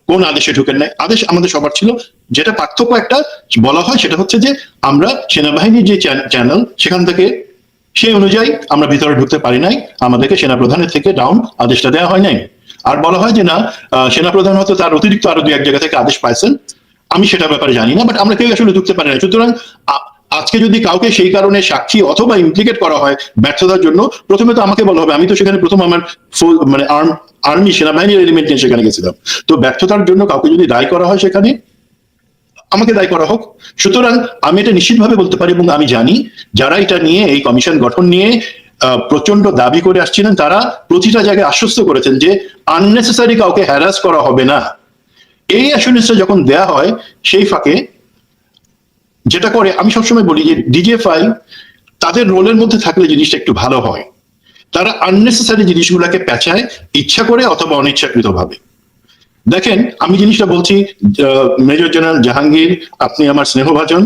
কোন আদেশে ঢুকেন নাই। আদেশ আমাদের সবার ছিল। যেটা পার্থক্য একটা বলা হয় সেটা হচ্ছে যে আমরা সেনাবাহিনীর যে চ্যানেল, সেখান থেকে সেই অনুযায়ী আমরা ভিতরে ঢুকতে পারি নাই, আমাদেরকে সেনাপ্রধানের থেকে ডাউন আদেশটা দেওয়া হয় নাই। আর বলা হয় যে না, সেনাপ্রধান হয়তো তার অতিরিক্ত আরো 2-1 জায়গা থেকে আদেশ পাইছেন, আমি সেটা ব্যাপারে জানি না, বাট আমরা কেউ আসলে ঢুকতে পারি না। সুতরাং আজকে যদি কাউকে সেই কারণে সাক্ষী অথবা ইমপ্লিকেট করা হয় ব্যর্থতার জন্য, প্রথমে তো আমাকে বলা হবে। আমি তো সেখানে প্রথম আমার মানে আর্মি সেনাবাহিনীর এলিমেন্ট নিয়ে সেখানে গেছিলাম। তো ব্যর্থতার জন্য কাউকে যদি দায়ী করা হয়, সেখানে আমাকে দায়ী করা হোক। সুতরাং আমি এটা নিশ্চিতভাবে বলতে পারি, এবং আমি জানি যারা এটা নিয়ে, এই কমিশন গঠন নিয়ে প্রচন্ড দাবি করে আসছিলেন, তারা প্রতিটা জায়গায় আশ্বস্ত করেছেন যে আননেসেসারি কাউকে হ্যারাস করা হবে না। এই অ্যাসুরেন্সটা যখন দেয়া হয়, সেই ফাঁকে যেটা করে, আমি সবসময় বলি যে ডিজিএফআই তাদের রোলের মধ্যে থাকলে জিনিসটা একটু ভালো হয়। তারা আননেসেসারি জিনিসগুলোকে পেঁচায়, ইচ্ছা করে অথবা অনিচ্ছাকৃত ভাবে। দেখেন, আমি জিনিসটা বলছি, মেজর জেনারেল জাহাঙ্গীর, আপনি আমার স্নেহভাজন।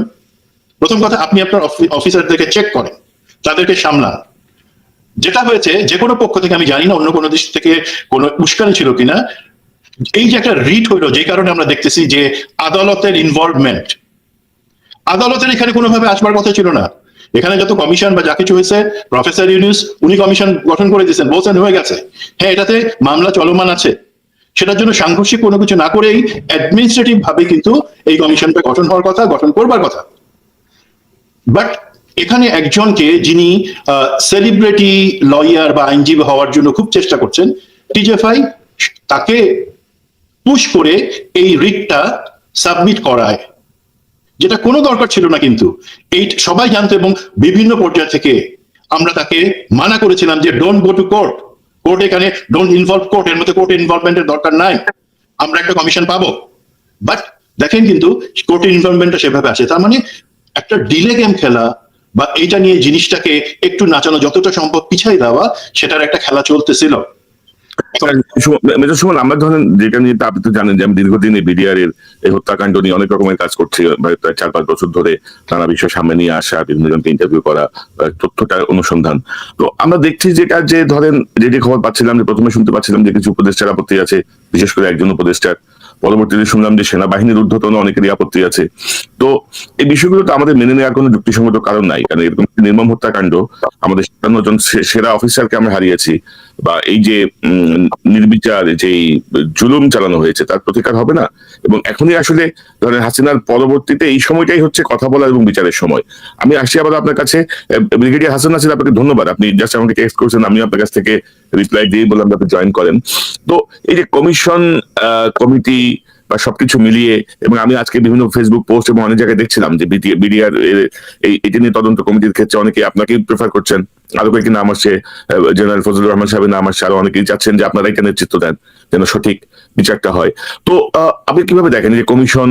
প্রথম কথা, আপনি আপনার অফিসারদেরকে চেক করেন, তাদেরকে সামলান। যেটা হয়েছে যে কোনো পক্ষ থেকে, আমি জানি না অন্য কোনো দেশ থেকে কোনো উস্কানি ছিল কিনা, এই যে একটা রিট হইলো, যে কারণে আমরা দেখতেছি যে আদালতের ইনভলভমেন্ট, আদালতের এখানে কোনোভাবে আসবার কথা ছিল না। এখানে যত কমিশন বা যা কিছু হয়েছে, প্রফেসর ইউনুস উনি কমিশন গঠন করে দিয়েছেন, বলছেন হয়ে গেছে। হ্যাঁ, এটাতে মামলা চলমান আছে, সেটার জন্য সাংঘর্ষিক কোনো কিছু না করেই অ্যাডমিনিস্ট্রেটিভ ভাবে কিন্তু এই কমিশনটা গঠন হওয়ার কথা, গঠন করবার কথা। বাট এখানে একজনকে, যিনি সেলিব্রিটি লয়ার বা আইনজীবী হওয়ার জন্য খুব চেষ্টা করছেন, টিজেফআই তাকে পুশ করে এই রিটটা সাবমিট করায়, যেটা কোনো দরকার ছিল না। কিন্তু এই সবাই জানতো, এবং বিভিন্ন পর্যায় থেকে আমরা তাকে মানা করেছিলাম যে don't go to court, court এখানে ডোন্ট ইনভলভ কোর্ট, এর মধ্যে কোর্টের ইনভলভমেন্টের দরকার নাই, আমরা একটা কমিশন পাবো। বাট দেখেন, কিন্তু কোর্টের ইনভলভমেন্টটা সেভাবে আসে। তার মানে একটা ডিলে গেম খেলা, বা এইটা নিয়ে জিনিসটাকে একটু নাচানো, যতটা সম্ভব পিছাই দেওয়া, সেটার একটা খেলা চলতেছিল। মেজর সুমন, আমরা ধরেন যেটা নিয়ে আপনি তো জানেন যে আমি দীর্ঘদিন এই বিডিআর এর এই হত্যাকাণ্ড নিয়ে অনেক রকমের কাজ করছি, প্রায় 4-5 বছর ধরে নানা বিষয় সামনে নিয়ে আসা, বিভিন্ন জনকে ইন্টারভিউ করা, তথ্যটা অনুসন্ধান। তো আমরা দেখছি যেটা যে ধরেন যে খবর পাচ্ছিলাম, যে প্রথমে শুনতে পাচ্ছিলাম যে কিছু উপদেষ্টার আপত্তি আছে, বিশেষ করে একজন উপদেষ্টার। পরবর্তীতে শুনলাম যে সেনাবাহিনীর ঊর্ধ্বতন অনেকেরই আপত্তি আছে। তো এই বিষয়গুলো তো আমাদের মেনে নেওয়ার কোনো যুক্তিসঙ্গত কারণ নাই, কারণ এরকম একটি নির্মম হত্যাকাণ্ড, আমাদের 57 জন সেরা অফিসারকে আমরা হারিয়েছি, বা এই যে নির্বিচার যে জুলুম চালানো হয়েছে তার প্রতিকার হবে না। এবং এখনই আসলে ধরেন হাসিনার পরবর্তীতে এই সময়টাই হচ্ছে কথা বলা এবং বিচারের সময়। আমি আসছি আবার আপনার কাছে, ব্রিগেডিয়ার হাসান নাসির, আপনাকে ধন্যবাদ, আপনি জাস্ট আমাকে টেক্সট করেছেন, আমি আপনার কাছ থেকে রিপ্লাই দিয়ে বললাম আপনি জয়েন করেন। তো এই যে কমিশন, কমিটি বা সবকিছু মিলিয়ে, এবং আমি আজকে বিভিন্ন ফেসবুক পোস্ট এবং অনেক জায়গায় দেখছিলাম যে বিডিআর এটা নিয়ে তদন্ত কমিটির ক্ষেত্রে অনেকে আপনাকে প্রেফার করছেন, আরো কয়েকটি নাম আসছে, জেনারেল ফজলুর রহমান সাহেবের নাম আসছে, আরো অনেকেই চাচ্ছেন যে আপনারা এটা নেতৃত্ব দেন যেন সঠিক বিচারটা হয়। তো আপনি কিভাবে দেখেন যে কমিশন,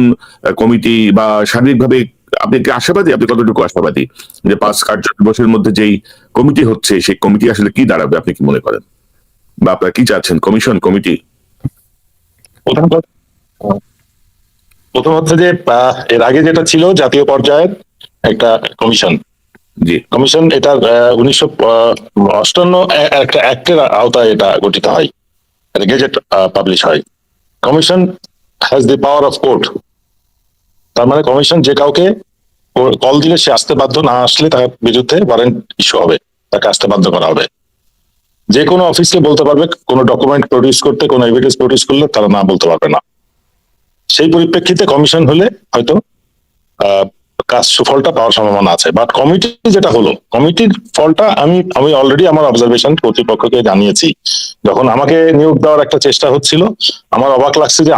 কমিটি, বা সার্বিকভাবে আপনি কি আশাবাদী, আপনি কতটুকু আশাবাদী যে 5 কার্য দিবসের মধ্যে যেই কমিটি হচ্ছে সেই কমিটি আসলে কি দাঁড়াবে, আপনি কি মনে করেন, বা আপনারা কি চাচ্ছেন, কমিশন, কমিটি? প্রথম হচ্ছে যে এর আগে যেটা ছিল জাতীয় পর্যায়ের একটা কমিশন, জি, কমিশন এটা 1958 একটা অ্যাক্টের আওতায় এটা গঠিত হয়, গেজেট পাবলিশ হয়। Commission has the power of court, তার মানে কমিশন যে কাউকে কল দিলে সে আসতে বাধ্য, না আসলে তার বিরুদ্ধে ওয়ারেন্ট ইস্যু হবে, তাকে আসতে বাধ্য করা হবে। যে কোনো অফিসকে বলতে পারবে কোনো ডকুমেন্ট প্রডিউস করতে, কোনো এভিডেন্স প্রডিউস করলে তারা না বলতে পারবে না। সেই পরিপ্রেক্ষিতে কমিশন হলে হয়তো কাজ সুফলটা পাওয়ার সম্ভাবনা আছে। বাট কমিটি যেটা হলো, কমিটির ফলটা আমি অলরেডি আমার অবজারভেশন কর্তৃপক্ষকে জানিয়েছি। যখন আমাকে নিয়োগ দেওয়ার একটা চেষ্টা হচ্ছিল, আমার অবাক লাগছে যে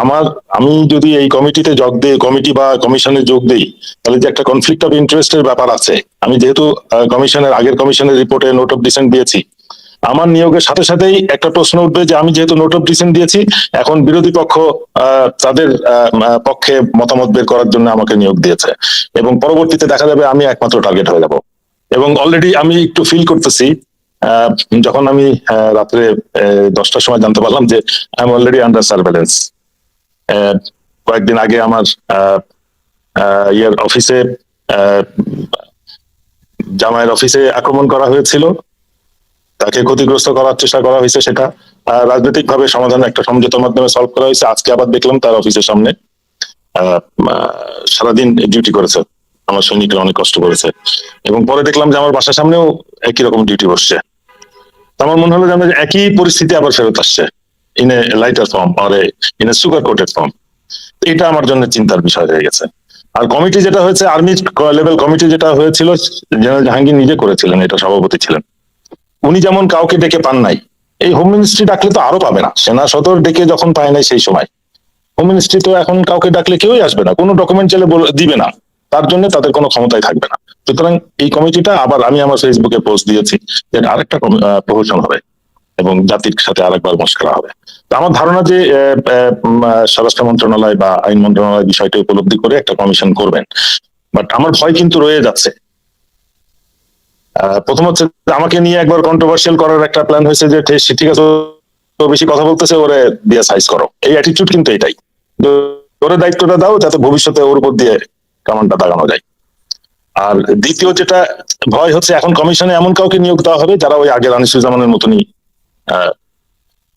আমি যদি এই কমিটিতে যোগ দিই, কমিটি বা কমিশনে যোগ দিই, তাহলে যে একটা কনফ্লিক্ট অফ ইন্টারেস্টের ব্যাপার আছে। আমি যেহেতু আগের কমিশনের রিপোর্টে নোট অফ ডিসেন্ট দিয়েছি, আমার নিয়োগের সাথে সাথেই একটা প্রশ্ন উঠবে যে আমি যেহেতু নোট অফ ডিসেন্ট দিয়েছি, এখন বিরোধী পক্ষ তাদের পক্ষে মতামত বের করার জন্য আমাকে নিয়োগ দিয়েছে, এবং পরবর্তীতে দেখা যাবে আমি একমাত্র টার্গেট হয়ে যাব। এবং অলরেডি আমি একটু ফিল করতেছি, যখন আমি রাত্রে 10টার সময় জানতে পারলাম যে I am already under surveillance. কয়েকদিন আগে আমার ইয়ার অফিসে, জামাইয়ের অফিসে আক্রমণ করা হয়েছিল, তাকে ক্ষতিগ্রস্ত করার চেষ্টা করা হয়েছে, সেটা রাজনৈতিক ভাবে সমাধানের একটা সমঝোতার মাধ্যমে সলভ করা হয়েছে। আজকে আবার দেখলাম তার অফিসের সামনে সারাদিন ডিউটি করেছে, আমার সৈনিকরা অনেক কষ্ট করেছে, এবং পরে দেখলাম যে আমার বাসার সামনেও একই রকম ডিউটি বসছে। আমার মনে হলো যে আমরা একই পরিস্থিতি আবার ফেরত আসছে, ইন এ লাইটার ফর্ম আর in a sugar coated form. এটা আমার জন্য চিন্তার বিষয় হয়ে গেছে। আর কমিটি যেটা হয়েছে, আর্মি লেভেল কমিটি যেটা হয়েছিল, জেনারেল জাহাঙ্গীর নিজে করেছিলেন, এটা সভাপতি ছিলেন। উনি যেমন কাউকে ডেকে পান নাই, এই হোম মিনিস্ট্রি ডাকলে তো আরো পাবে না। সেনা সদর ডেকে যখন পায় নাই সেই সময়, হোম মিনিস্ট্রি তো এখন কাউকে ডাকলে কেউই আসবে না, কোনো ডকুমেন্ট চাইলে দিবে না, তার জন্য তাদের কোনো ক্ষমতাই থাকবে না। সুতরাং এই কমিটিটা আবার আমি আমার ফেসবুকে পোস্ট দিয়েছি যে আরেকটা প্রহসন হবে এবং জাতির সাথে আরেকবার মস্করা হবে। তো আমার ধারণা যে স্বরাষ্ট্র মন্ত্রণালয় বা আইন মন্ত্রণালয় বিষয়টি উপলব্ধি করে একটা কমিশন করবেন। বাট আমার ভয় কিন্তু রয়ে যাচ্ছে। প্রথম হচ্ছে আমাকে নিয়ে একবার কন্ট্রোভার্সিয়াল করার একটা প্ল্যান হয়েছে যে ঠিক আছে, তো বেশি কথা বলতেছে, ওরে দিয়ে সাইজ করো। এই অ্যাটিটিউড কিন্তু এটাই, ওরে দায়িত্বটা দাও যাতে ভবিষ্যতে ওর উপর দিয়ে কামানটা দাগানো যায়। আর দ্বিতীয় যেটা ভয় হচ্ছে, এখন কমিশনে এমন কাউকে নিয়োগ দেওয়া হবে যারা ওই আগের আনিসুজ্জামানের মতনই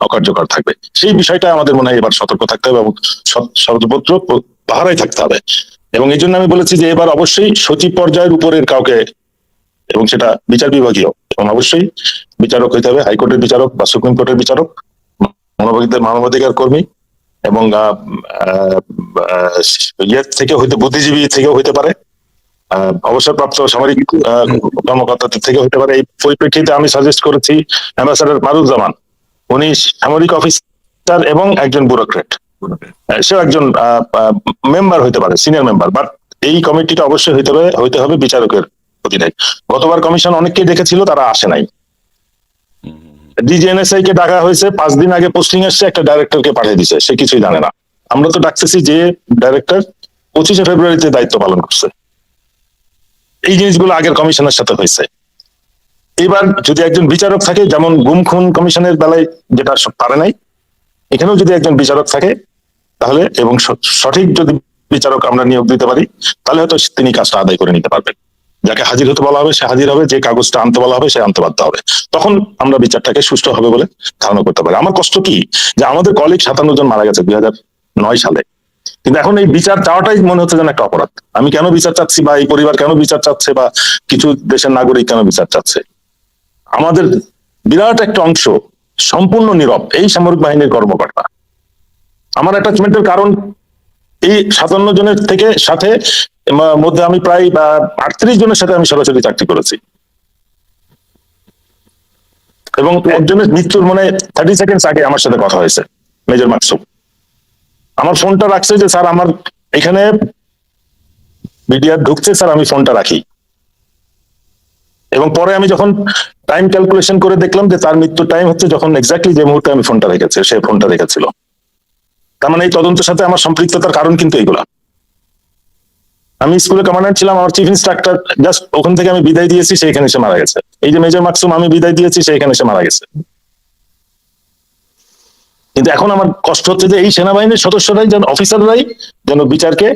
অকার্যকর থাকবে। সেই বিষয়টা আমাদের মনে হয় এবার সতর্ক থাকতে হবে এবং সর্বত্র পাহারায় থাকতে হবে। এবং এই জন্য আমি বলেছি যে এবার অবশ্যই সচিব পর্যায়ের উপরের কাউকে, এবং সেটা বিচার বিভাগীয়, এবং অবশ্যই বিচারক হইতে হবে, হাইকোর্টের বিচারক বা সুপ্রিম কোর্টের বিচারক, মানবাধিকার কর্মী, এবং ইয়ে থেকে হইতে বুদ্ধিজীবী থেকেও হইতে পারে, অবসরপ্রাপ্ত সামরিক কর্মকর্তাদের থেকে হইতে পারে। এই পরিপ্রেক্ষিতে আমি সাজেস্ট করেছি অ্যাম্বাসাডার মারুজ্জামান, উনি সামরিক অফিসার এবং একজন ব্যুরোক্রেট, সেও একজন মেম্বার হইতে পারে, সিনিয়র মেম্বার। বাট এই কমিটিটা অবশ্যই হইতে হবে বিচারকের অধীনে। গতবার কমিশন অনেককে দেখেছিল, তারা আসে নাই। ডিজিএনএসআই কে ডাকা হয়েছে, 5 দিন আগে পোস্টিং এসছে, একটা ডাইরেক্টরকে পাঠিয়ে দিছে, সে কিছুই জানে না। আমরা তো ডাকতেছি যে ডাইরেক্টর 25শে ফেব্রুয়ারিতে দায়িত্ব পালন করছে। এই জিনিসগুলো আগের কমিশনের সাথে হয়েছে। এবার যদি একজন বিচারক থাকে, যেমন গুম খুন কমিশনের বেলায় যেটা পারে নাই, এখানেও যদি একজন বিচারক থাকে তাহলে, এবং সঠিক যদি বিচারক আমরা নিয়োগ দিতে পারি, তাহলে হয়তো তিনি কাজটা আদায় করে নিতে পারবেন। যাকে হাজির হতে বলা হবে সে হাজির হবে, যে কাগজটা আনতে বলা হবে সে আনতে বাধ্য হবে। তখন আমরা বিচারটাকে সুষ্ঠু হবে বলে ধারণা করতে পারি। আমার কষ্ট কি, যে আমাদের কলিগ 57 জন মারা গেছে 2009 সালে, কিন্তু এখন এই বিচার চাওয়াটাই মনে হচ্ছে যেন একটা অপরাধ। আমি কেন বিচার চাচ্ছি, বা এই পরিবার কেন বিচার চাচ্ছে, বা কিছু দেশের নাগরিক কেন বিচার চাচ্ছে? আমাদের বিরাট একটা অংশ সম্পূর্ণ নীরব, এই সামরিক বাহিনীর কর্মকর্তা। আমার অ্যাটাচমেন্টের কারণ এই 57 জনের থেকে সাথে মধ্যে আমি প্রায় 38 জনের সাথে আমি সরাসরি চাকরি করেছি, এবং একজনের মৃত্যুর 30 সেকেন্ড আগে আমার সাথে কথা হয়েছে, মেজর মাকসুম। আমার ফোনটা রাখছে যে স্যার আমার এখানে মিডিয়া ঢুকছে, স্যার আমি ফোনটা রাখি। এবং পরে আমি যখন টাইম ক্যালকুলেশন করে দেখলাম যে তার মৃত্যুর টাইম হচ্ছে যখন এক্স্যাক্টলি যে মুহূর্তে আমি ফোনটা রেখেছি, সে ফোনটা রেখেছিল। তার মানে এই তদন্তের সাথে আমার সম্পৃক্ততার কারণ কিন্তু এইগুলা। আমি স্কুলে কমান্ডান্ট ছিলাম, আমার চিফ ইন্সট্রাক্টর জাস্ট ওখান থেকে আমি বিদায় দিয়েছি, সে এখানে এসে মারা গেছে। এই যে মেজর মাকসুম, আমি বিদায় দিয়েছি, সে এখানে এসে মারা গেছে। কিন্তু এখন আমার কষ্ট হচ্ছে যে এই সেনাবাহিনীর সদস্যরাই যেন, অফিসাররাই যেন বিচারকে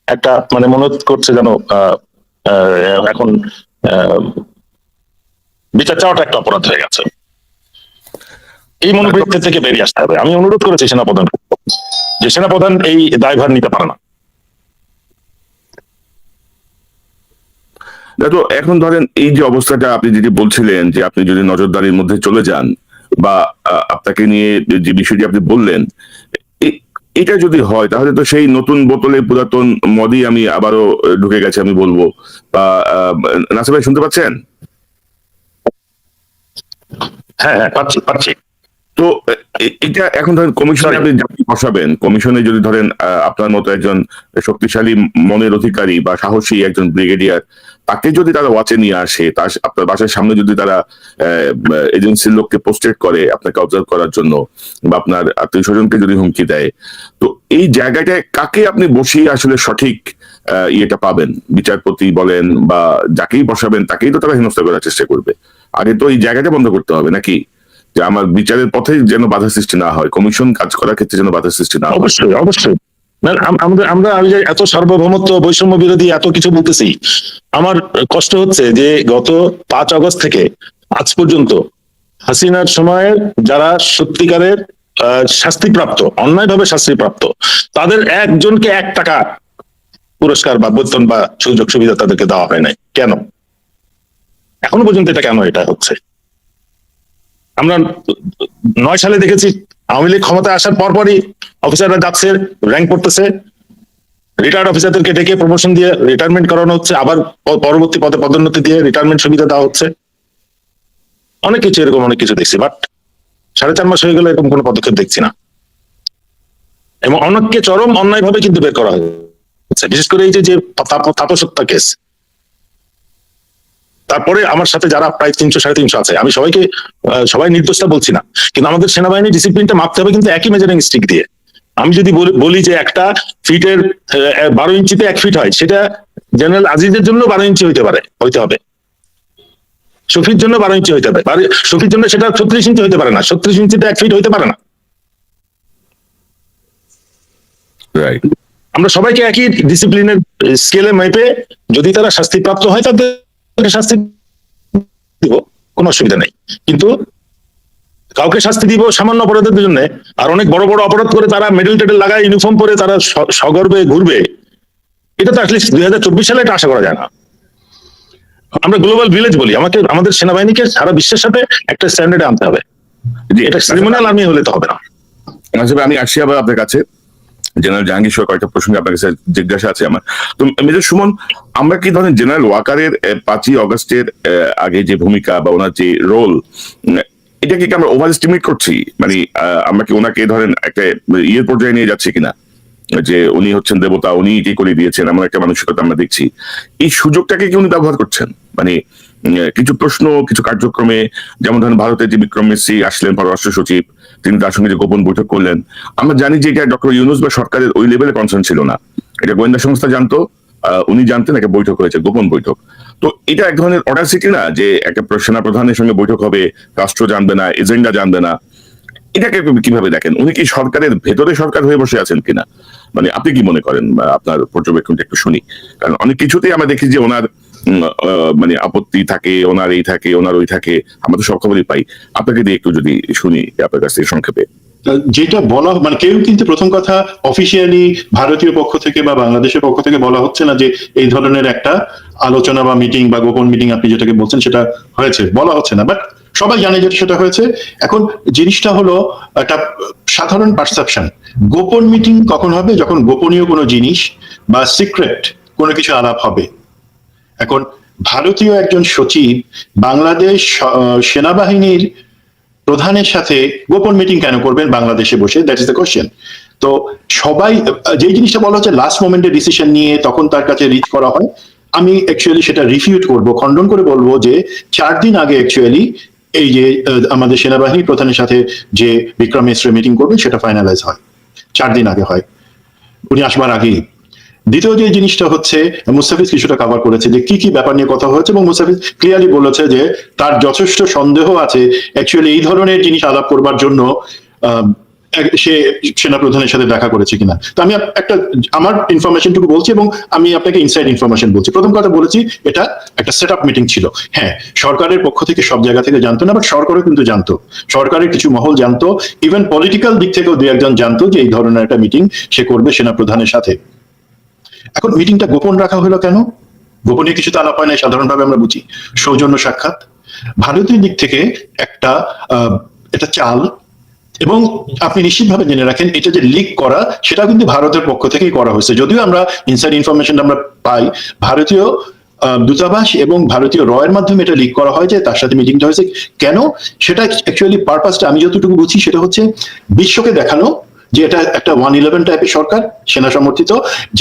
একটা মনে করছে যেন এখন বিচার চাওয়াটা একটা অপরাধ হয়ে গেছে। এই মনোবৃত্তি থেকে বেরিয়ে আসতে হবে। আমি অনুরোধ করেছি সেনাপ্রধান, যে সেনাপ্রধান এই দায়ভার নিতে পারে না। তো এখন ধরেন এই যে অবস্থাটা আপনি যেটি বলছিলেন, যে আপনি যদি নজরদারির মধ্যে চলে যান, বা আপনাকে নিয়ে যে বিষয়টি আপনি বললেন, এটা যদি হয় তাহলে তো সেই নতুন বোতলে পুরাতন মদই আমি আবারও ঢুকে গেছে আমি বলবো। বা নাসির ভাই শুনতে পাচ্ছেন? হ্যাঁ, পাচ্ছি। তো এটা এখন ধরেন কমিশনে আপনি যাকে বসাবেন, কমিশনে যদি ধরেন আপনার মতো একজন শক্তিশালী মনের অধিকারী বা সাহসী একজন ব্রিগেডিয়ার, তাকে যদি তারা ওয়াচে নিয়ে আসে, তার আপনার বাসার সামনে যদি তারা এজেন্সির লোককে পোস্টেড করে আপনাকে অবজার্ভ করার জন্য, বা আপনার আত্মীয় স্বজনকে যদি হুমকি দেয়, তো এই জায়গাটায় কাকে আপনি বসিয়ে আসলে সঠিক ইয়েটা পাবেন? বিচারপতি বলেন বা যাকেই বসাবেন তাকেই তো তারা হেনস্থা করার চেষ্টা করবে। আগে তো এই জায়গাটা বন্ধ করতে হবে নাকি, যে আমার বিচারের পথে যেন বাধা সৃষ্টি না হয়, কমিশন কাজ করার ক্ষেত্রে যেন বাধা সৃষ্টি না হয়। অবশ্যই আমরা এত সার্বভৌমত্ব, বৈষম্য বিরোধী এত কিছু বলতেছি। আমার কষ্ট হচ্ছে যে গত 5 আগস্ট থেকে আজ পর্যন্ত হাসিনার সময়ে যারা সত্যিকারের শাস্তিপ্রাপ্ত, অন্যায়ভাবে শাস্তিপ্রাপ্ত, তাদের একজনকে 1 টাকা পুরস্কার বা বেতন বা সুযোগ সুবিধা তাদেরকে দেওয়া হয় নাই। কেন? এখনো পর্যন্ত এটা কেন এটা হচ্ছে? আমরা 9 সালে দেখেছি আওয়ামী লীগ ক্ষমতায় আসার পরপরই অফিসাররা যাচ্ছে, র্যাঙ্ক করতেছে, রিটায়ার্ড অফিসারদেরকে ডেকে প্রমোশন দিয়ে রিটায়ারমেন্ট করানো হচ্ছে, আবার পরবর্তী পদে পদোন্নতি দিয়ে রিটায়ারমেন্ট সুবিধা দেওয়া হচ্ছে। অনেক কিছু, এরকম অনেক কিছু দেখছি, বাট 4.5 মাস হয়ে গেলে এরকম কোনো পদক্ষেপ দেখছি না। এবং অনেককে চরম অন্যায় ভাবে কিন্তু বের করা হয়েছে, বিশেষ করে এই যে তাপস হত্যা কেস। তারপরে আমার সাথে যারা প্রায় 300-350 আছে, আমি সবাই নির্দোষটা বলছি না, কিন্তু আমাদের সেনাবাহিনী ডিসিপ্লিনটা মাপতে হবে কিন্তু একই মেজারিং স্টিক দিয়ে। আমি যদি বলি যে একটা ফিটের 12 ইঞ্চিতে 1 ফিট হয়, সেটা জেনারেল আজিজের জন্য 12 ইঞ্চি হইতে হবে, শফির জন্য 12 ইঞ্চি হইতে হবে, শফির জন্য সেটা 36 ইঞ্চি হইতে পারে না, 36 ইঞ্চিতে 1 ফিট হইতে পারে না। আমরা সবাইকে একই ডিসিপ্লিনের স্কেলে মেপে যদি তারা শাস্তিপ্রাপ্ত হয় তাদেরকে শাস্তি দিব, কোনো অসুবিধা নেই। কিন্তু কাউকে শাস্তি দিব সামান্য অপরাধের জন্য, আর অনেক বড় বড় অপরাধ করে তারা মেডেল টেডেল লাগায় ইউনিফর্ম পরে তারা সগর্বে ঘুরবে, এটা তো অ্যাটলিস্ট 2024 সালে এটা আশা করা যায় না। আমরা গ্লোবাল ভিলেজ বলি, আমাদের সেনাবাহিনীকে সারা বিশ্বের সাথে একটা স্ট্যান্ডার্ডে আনতে হবে। এটা ক্রিমিনাল আর্মি হলে তো হবে না। আমি আসছি আবার আপনার কাছে, জেনারেল জাহাঙ্গীর সহ কয়েকটা প্রসঙ্গে আপনার কাছে জিজ্ঞাসা আছে আমার। তো মেজর সুমন, আমরা কি ধরেন জেনারেল ওয়াকারের 5ই আগস্টের আগে যে ভূমিকা বা ওনার যে রোল, এটাকে কি আমরা ওভার এস্টিমেট করছি? আমরা কি ওনাকে ধরেন একটা ইয়ের পর্যায়ে নিয়ে যাচ্ছি কিনা, যে উনি হচ্ছেন দেবতা, উনি কি করে দিয়েছেন, এমন একটা মানসিকতা আমরা দেখছি। এই সুযোগটাকে কি উনি ব্যবহার করছেন? কিছু প্রশ্ন, কিছু কার্যক্রমে, যেমন ধরেন ভারতের যে বিক্রম মিশ্রি আসলেন পররাষ্ট্র সচিব, তিনি তার সঙ্গে যে গোপন বৈঠক করলেন, আমরা জানি যে এটা ডক্টর ইউনূস বা সরকারের ওই লেভেলে কনসার্ন ছিল না, এটা গোয়েন্দা সংস্থা জানতো, উনি জানতেন একটা বৈঠক হয়েছে, গোপন বৈঠক। তো এটা এক ধরনের অডাসিটি না, যে একটা সেনা প্রধানের সঙ্গে বৈঠক হবে, রাষ্ট্র জানবে না, এজেন্ডা জানবে না। এটাকে কিভাবে দেখেন? উনি কি সরকারের ভেতরে সরকার হয়ে বসে আছেন কিনা? মানে আপনি কি মনে করেন, বা আপনার পর্যবেক্ষণটা একটু শুনি। কারণ অনেক কিছুতেই আমরা দেখি যে ওনার মানে আপত্তি থাকে, ওনার এই থাকে, ওনার ওই থাকে, আমরা তো সব খবরই পাই। আপনাকে দিয়ে একটু যদি শুনি আপনার কাছ থেকে সংক্ষেপে। যেটা বলা মানে কেউ কিন্তু প্রথম কথা অফিসিয়ালি ভারতীয় পক্ষ থেকে বা বাংলাদেশের পক্ষ থেকে বলা হচ্ছে না যে এই ধরনের একটা আলোচনা বা মিটিং বা গোপন মিটিং আপনি যেটাকে বলছেন সেটা হয়েছে, বলা হচ্ছে না। বাট সবাই জানে যে সেটা হয়েছে। এখন জিনিসটা হলো একটা সাধারণ পারসেপশন। গোপন মিটিং কখন হবে? যখন গোপনীয় কোনো জিনিস বা সিক্রেট কোনো কিছু আলাপ হবে। এখন ভারতীয় একজন সচিব বাংলাদেশ সেনাবাহিনীর প্রধানের সাথে গোপন মিটিং কেন করবেন বাংলাদেশে বসে? That is the question. তো সবাই যে জিনিসটা বলা হচ্ছে লাস্ট মোমেন্টে ডিসিশন নিয়ে তখন তার কাছে রিচ করা হয়, আমি অ্যাকচুয়ালি সেটা রিফিউট করব, খণ্ডন করে বলবো যে 4 দিন আগে অ্যাকচুয়ালি এই যে আমাদের সেনাবাহিনী প্রধানের সাথে যে বিক্রম মিশ্র মিটিং করবেন সেটা ফাইনালাইজ হয়, 4 দিন আগে হয়, উনি আসবার আগেই। দ্বিতীয় যে জিনিসটা হচ্ছে, মুস্তাফিজ কিছুটা কভার করেছে যে কি কি ব্যাপার নিয়ে কথা হয়েছে, এবং মুস্তাফিজ ক্লিয়ারলি বলেছে যে তার যথেষ্ট সন্দেহ আছে অ্যাকচুয়ালি এই ধরনের জিনিস আলাপ করবার জন্য সে সেনাপ্রধানের সাথে দেখা করেছে কিনা। তো আমি একটা আমার ইনফরমেশনটুকু বলছি এবং আমি আপনাকে ইনসাইড ইনফরমেশন বলছি। প্রথম কথা বলেছি এটা একটা সেট আপ মিটিং ছিল। হ্যাঁ, সরকারের পক্ষ থেকে সব জায়গা থেকে জানতো না, বাট সরকারও কিন্তু জানতো, সরকারের কিছু মহল জানতো, ইভেন পলিটিক্যাল দিক থেকেও দু একজন জানতো যে এই ধরনের একটা মিটিং সে করবে সেনাপ্রধানের সাথে। এখন মিটিংটা গোপন রাখা হলো কেন? গোপনীয় কিছু তো আলাপ হয় না, সাধারণভাবে আমরা বুঝি সৌজন্য সাক্ষাৎ। ভারতীয় দিক থেকে একটা এটা চাল, এবং আপনি নিশ্চিতভাবে জেনে রাখেন এটা যে লিক করা সেটা কিন্তু ভারতের পক্ষ থেকেই করা হয়েছে। যদিও আমরা ইনসাইড ইনফরমেশন আমরা পাই ভারতীয় দূতাবাস এবং ভারতীয় রয়ের মাধ্যমে এটা লিক করা হয় যে তার সাথে মিটিংটা হয়েছে। কেন? সেটা অ্যাকচুয়ালি পারপাসটা আমি যতটুকু বুঝি সেটা হচ্ছে বিশ্বকে দেখানো যে এটা একটা 111 টাইপের সরকার, সেনা সমর্থিত,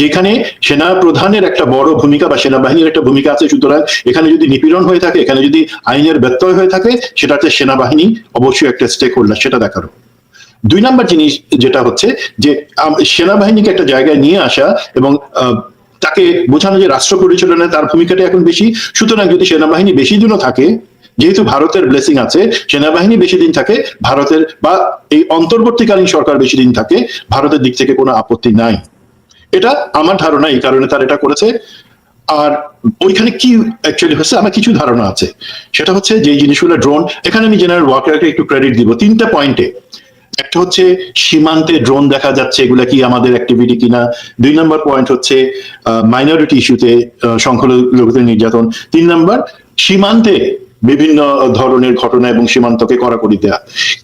যেখানে সেনা প্রধানের একটা বড় ভূমিকা বা সেনাবাহিনীর একটা ভূমিকা আছে। সুতরাং এখানে যদি নিপীড়ন হয়ে থাকে, এখানে যদি আইনের ব্যত্যয় হয়ে থাকে, সেটাতে সেনাবাহিনী অবশ্যই একটা স্টেক হোল্ডার, সেটা দেখানো। 2 নাম্বার জিনিস যেটা হচ্ছে যে সেনাবাহিনীকে একটা জায়গায় নিয়ে আসা এবং তাকে বোঝানো যে রাষ্ট্র পরিচালনায় তার ভূমিকাটা এখন বেশি। সুতরাং যদি সেনাবাহিনী বেশি দিনও থাকে, যেহেতু ভারতের ব্লেসিং আছে, সেনাবাহিনী বেশি দিন থাকে, ভারতের বা এই অন্তর্বর্তীকালীন সরকার বেশি দিন থাকে, ভারতের দিক থেকে কোনো আপত্তি নাই। এটা আমার ধারণা, এই কারণে তার এটা করেছে। আর ওইখানে কি অ্যাকচুয়ালি হচ্ছে আমার কিছু ধারণা আছে, সেটা হচ্ছে যে জিনিসগুলো ড্রোন, এখানে আমি জেনারেল ওয়াকারকে একটু ক্রেডিট দিব 3টা পয়েন্টে। একটা হচ্ছে সীমান্তে ড্রোন দেখা যাচ্ছে, এগুলা কি আমাদের অ্যাক্টিভিটি কিনা। 2 নম্বর পয়েন্ট হচ্ছে মাইনরিটি ইস্যুতে সংখ্যালঘুদের নির্যাতন। 3 নম্বর সীমান্তে বিভিন্ন ধরনের ঘটনা এবং সীমান্তকে কড়াকড়ি দেয়া।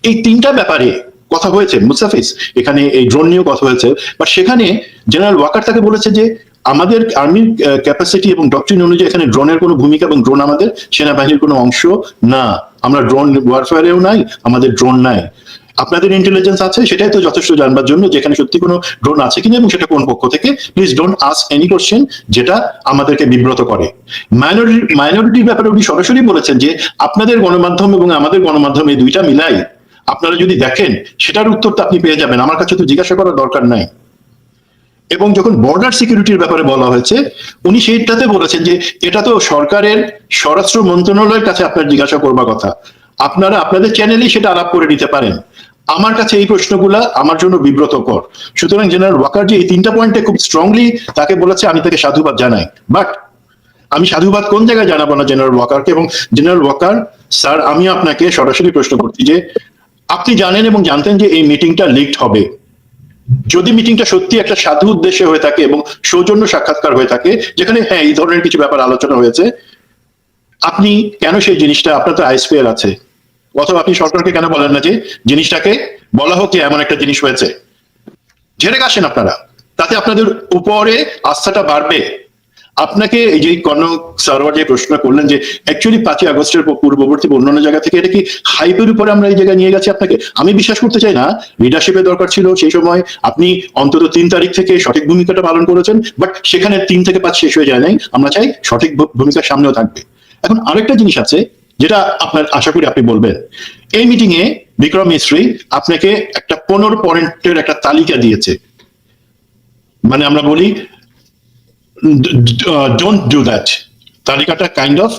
এই 3টা ব্যাপারে কথা হয়েছে মুস্তাফিজ, এখানে এই ড্রোন নিয়েও কথা হয়েছে। বাট সেখানে জেনারেল ওয়াকার তাকে বলেছে যে আমাদের আর্মির ক্যাপাসিটি এবং ডক্ট্রিন অনুযায়ী এখানে ড্রোনের কোনো ভূমিকা এবং ড্রোন আমাদের সেনাবাহিনীর কোনো অংশ না। আমরা ড্রোন ওয়ারফেয়ারেও নাই, আমাদের ড্রোন নাই। আপনাদের ইন্টেলিজেন্স আছে, সেটাই তো যথেষ্ট জানবার জন্য যেখানে সত্যি কোনো ড্রোন আছে কিনা এবং সেটা কোন পক্ষ থেকে। Please don't ask any question যেটা আমাদেরকে বিব্রত করে। মাইনরিটির ব্যাপারে উনি সরাসরি বলেছেন যে আপনাদের গণমাধ্যম এবং আমাদের গণমাধ্যম এই 2টা মিলাই আপনারা যদি দেখেন সেটার উত্তর তো আপনি পেয়ে যাবেন, আমার কাছে তো জিজ্ঞাসা করার দরকার নাই। এবং যখন বর্ডার সিকিউরিটির ব্যাপারে বলা হয়েছে, উনি সেইটাতে বলেছেন যে এটা তো সরকারের স্বরাষ্ট্র মন্ত্রণালয়ের কাছে আপনার জিজ্ঞাসা করবার কথা, আপনারা আপনাদের চ্যানেলেই সেটা আলাপ করে নিতে পারেন। আমার কাছে এই প্রশ্নগুলা আমার জন্য বিব্রতকর। সুতরাং জেনারেল ওয়াকার যে এই 3টা পয়েন্টে খুব স্ট্রংলি তাকে বলেছে, আমি তাকে সাধুবাদ জানাই। বাট আমি সাধুবাদ কোন জায়গায় জানাবো না জেনারেল ওয়াকারকে। এবং জেনারেল ওয়াকার স্যার, আমি আপনাকে সরাসরি প্রশ্ন করছি যে আপনি জানেন এবং জানতেন যে এই মিটিংটা লিকড হবে। যদি মিটিংটা সত্যি একটা সাধু উদ্দেশ্যে হয়ে থাকে এবং সৌজন্য সাক্ষাৎকার হয়ে থাকে, যেখানে হ্যাঁ এই ধরনের কিছু ব্যাপার আলোচনা হয়েছে, আপনি কেন সেই জিনিসটা, আপনার তো আইএসপিএল আছে, অথবা আপনি সরকারকে কেন বলেন না যে জিনিসটাকে বলা হোক যে এমন একটা জিনিস হয়েছে, ঝেড়ে কাশেন আপনারা, তাতে আপনাদের উপরে আস্থাটা বাড়বে। আপনাকে এই যে কনক সারোয়ার যে প্রশ্ন করলেন যে অ্যাকচুয়ালি 5ই আগস্টের পূর্ববর্তী অন্যান্য জায়গা থেকে এটা কি হাইপের উপরে আমরা এই জায়গায় নিয়ে গেছি আপনাকে, আমি বিশ্বাস করতে চাই না। লিডারশিপের দরকার ছিল সেই সময়, আপনি অন্তত 3 তারিখ থেকে সঠিক ভূমিকাটা পালন করেছেন, বাট সেখানে 3 থেকে 5 শেষ হয়ে যায় নাই। আমরা চাই সঠিক ভূমিকার সামনেও থাকবে। এখন আরেকটা জিনিস আছে যেটা আপনার আশা করি আপনি বলবেন, এই মিটিং এ বিক্রম মিস্ত্রি আপনাকে একটা 15 পয়েন্টের একটা তালিকা দিয়েছে, মানে আমরা বলি ডোন্ট ডু দ্যাট, তালিকাটা kind of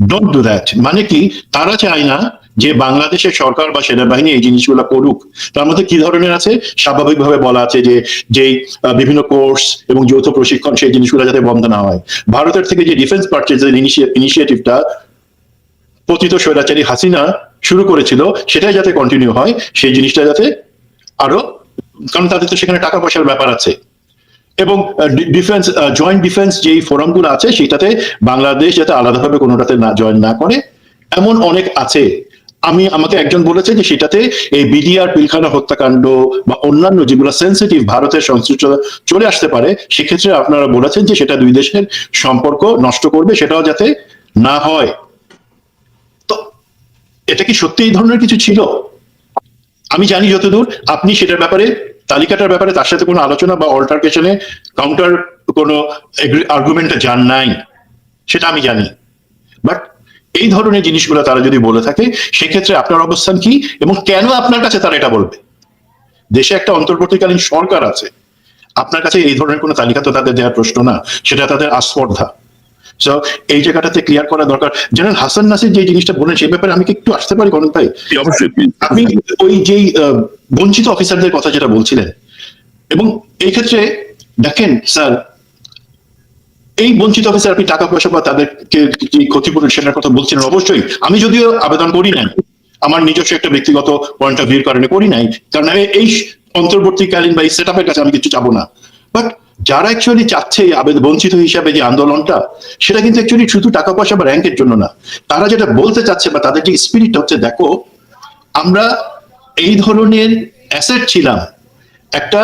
don't do that. মানে কি, তারা চায় না যে বাংলাদেশের সরকার বা সেনাবাহিনী এই জিনিসগুলো করুক। তার মধ্যে কি ধরনের আছে, স্বাভাবিকভাবে বলা আছে যে যেই বিভিন্ন কোর্স এবং যৌথ প্রশিক্ষণ, সেই জিনিসগুলো যাতে বন্ধ না হয়। ভারতের থেকে যে ডিফেন্স পারচেজের ইনিশিয়েটিভটা পতিত স্বৈরাচারী হাসিনা শুরু করেছিল, সেটাই যাতে কন্টিনিউ হয়, সেই জিনিসটা যাতে আরো, কারণ তাদের তো সেখানে টাকা পয়সার ব্যাপার আছে। এবং ডিফেন্স জয়েন্ট ডিফেন্স যেই ফোরামগুলো আছে, সেটাতে বাংলাদেশ যাতে আলাদাভাবে কোনোটাতে না জয়েন না করে, এমন অনেক আছে। আমাকে একজন বলেছে যে সেটাতে এই বিডিআর পিলখানা হত্যাকাণ্ড বা অন্যান্য যেগুলো সেন্সিটিভ ভারতের সংশ্লিষ্টতা চলে আসতে পারে, সেক্ষেত্রে আপনারা বলেছেন যে সেটা দুই দেশের সম্পর্ক নষ্ট করবে, সেটাও যাতে না হয়। তো এটা কি সত্যি এই ধরনের কিছু ছিল? আমি জানি যতদূর আপনি সেটার ব্যাপারে, তালিকাটার ব্যাপারে তার সাথে কোনো আলোচনা বা অল্টারকেশনে কাউন্টার কোনো আর্গুমেন্টে যান নাই, সেটা আমি জানি। বাট এই ধরনের জিনিসগুলো তারা যদি বলে থাকে, সেক্ষেত্রে আপনার অবস্থান কি এবং কেন আপনার কাছে তারা এটা বলবে? দেশে একটা অন্তর্বর্তীকালীন সরকার আছে, আপনার কাছে এই ধরনের কোনো তালিকা তো তাদের দেওয়ার প্রশ্ন না, সেটা তাদের আস্পর্ধা। সো এই জায়গাটাতে ক্লিয়ার করা দরকার। জেনারেল হাসান নাসির যে জিনিসটা বলেন, সেই ব্যাপারে আমি কি একটু আসতে পারি কনক ভাই? অবশ্যই। আপনি ওই যেই বঞ্চিত অফিসারদের কথা যেটা বলছিলেন, এবং এই ক্ষেত্রে দেখেন স্যার, এই বঞ্চিত অফিসার আপনি টাকা পয়সা বা তাদেরকে যে ক্ষতিপূরণ সেটার কথা বলছিলেন, অবশ্যই আমি যদিও আবেদন করি নাই, আমার নিজস্ব একটা ব্যক্তিগত পয়েন্ট অফ ভিউর কারণে করি নাই, কারণ আমি এই অন্তর্বর্তীকালীন বা এই সেট আপের কাছে আমি কিছু চাবো না। বাট যারা অ্যাকচুয়ালি চাচ্ছে বঞ্চিত হিসাবে যে আন্দোলনটা, সেটা কিন্তু অ্যাকচুয়ালি শুধু টাকা পয়সা বা র্যাঙ্কের জন্য না। তারা যেটা বলতে চাচ্ছে বা তাদের যে স্পিরিটটা হচ্ছে, দেখো আমরা এই ধরনের অ্যাসেট ছিলাম, একটা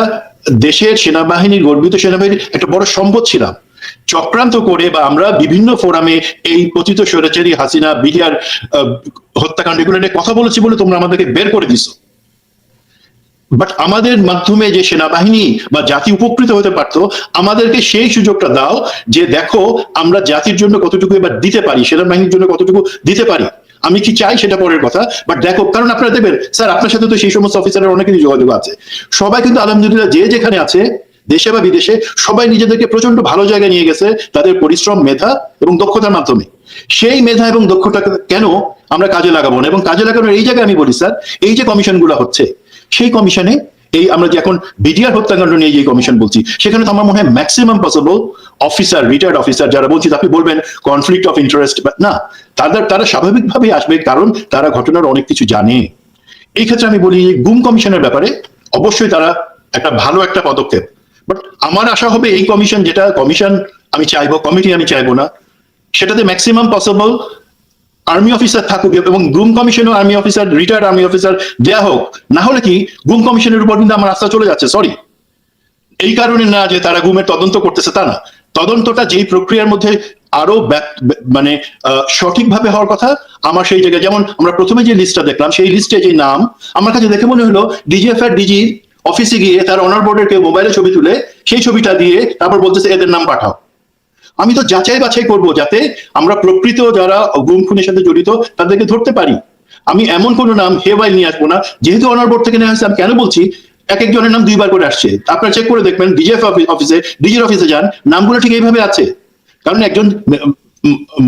দেশের সেনাবাহিনীর, গর্বিত সেনাবাহিনীর একটা বড় সম্পদ ছিলাম, চক্রান্ত করে বা আমরা বিভিন্ন ফোরামে এই পতিত স্বৈরাচারী হাসিনা বিডিআর হত্যাকাণ্ড এগুলো নিয়ে কথা বলেছি বলে তোমরা আমাদেরকে বের করে দিছো। বাট আমাদের মাধ্যমে যে সেনাবাহিনী বা জাতি উপকৃত হতে পারতো, আমাদেরকে সেই সুযোগটা দাও যে দেখো আমরা জাতির জন্য কতটুকু এবার দিতে পারি, সেনাবাহিনীর জন্য কতটুকু দিতে পারি। আমি কি চাই সেটা পরের কথা, বাট দেখো, কারণ আপনারা দেখবেন স্যার, আপনার সাথে তো সেই সমস্ত অফিসারের অনেকেরই যোগাযোগ আছে, সবাই কিন্তু আলহামদুলিল্লাহ যে যেখানে আছে, দেশে বা বিদেশে, সবাই নিজেদেরকে প্রচন্ড ভালো জায়গায় নিয়ে গেছে তাদের পরিশ্রম, মেধা এবং দক্ষতার মাধ্যমে। সেই মেধা এবং দক্ষতা কেন আমরা কাজে লাগাবো না? এবং কাজে লাগানোর এই জায়গায় আমি বলি স্যার, এই যে কমিশনগুলো হচ্ছে, সেই কমিশনে এই আমরা যে এখন বিডিআর হত্যাকাণ্ড নিয়ে যে কমিশন বলছি, সেখানে তো আমার মনে হয় maximum possible officer, retired officer যারা বলছি, আপনি বলবেন কনফ্লিক্ট অফ ইন্টারেস্ট না, তারা স্বাভাবিকভাবেই আসবে, কারণ তারা ঘটনার অনেক কিছু জানে। এই ক্ষেত্রে আমি বলি গুম কমিশনের ব্যাপারে অবশ্যই তারা একটা ভালো একটা পদক্ষেপ। বাট আমার আশা হবে এই কমিশন, যেটা কমিশন আমি চাইবো, কমিটি আমি চাইবো না, সেটাতে ম্যাক্সিমাম পসিবল আর্মি অফিসার থাকুক এবং গুম কমিশনও army officer, retired army officer দেয়া হোক। না হলে কি গুম কমিশনের উপর কিন্তু আমার আস্থা চলে যাচ্ছে। সরি, এই কারণে না যে তারা গুমের তদন্ত করতেছে তা না, তদন্তটা যেই প্রক্রিয়ার মধ্যে আরো মানে সঠিকভাবে হওয়ার কথা, আমার সেই জায়গায়, যেমন আমরা প্রথমে যে লিস্টটা দেখলাম, সেই লিস্টে যে নাম আমার কাছে দেখে মনে হলো ডিজিএফআর ডিজি অফিসে গিয়ে তার অনার বোর্ডের কেউ মোবাইলে ছবি তুলে সেই ছবিটা দিয়ে তারপর বলতেছে এদের নাম পাঠাও। আমি তো যাচাই বাছাই করবো যাতে আমরা প্রকৃত যারা গুম খুনের সাথে জড়িত তাদেরকে ধরতে পারি। আমি এমন কোন নাম হেবাই নিয়ে আসবো না, যেহেতু অনার বোর্ড থেকে নেওয়া হয়েছে। আমি কেন বলছি, এক একজনের নাম দুইবার করে আসছে, আপনারা চেক করে দেখবেন, ডিজিএফ অফিসে, ডিজির অফিসে যান, নামগুলো ঠিক এইভাবে আছে। কারণ একজন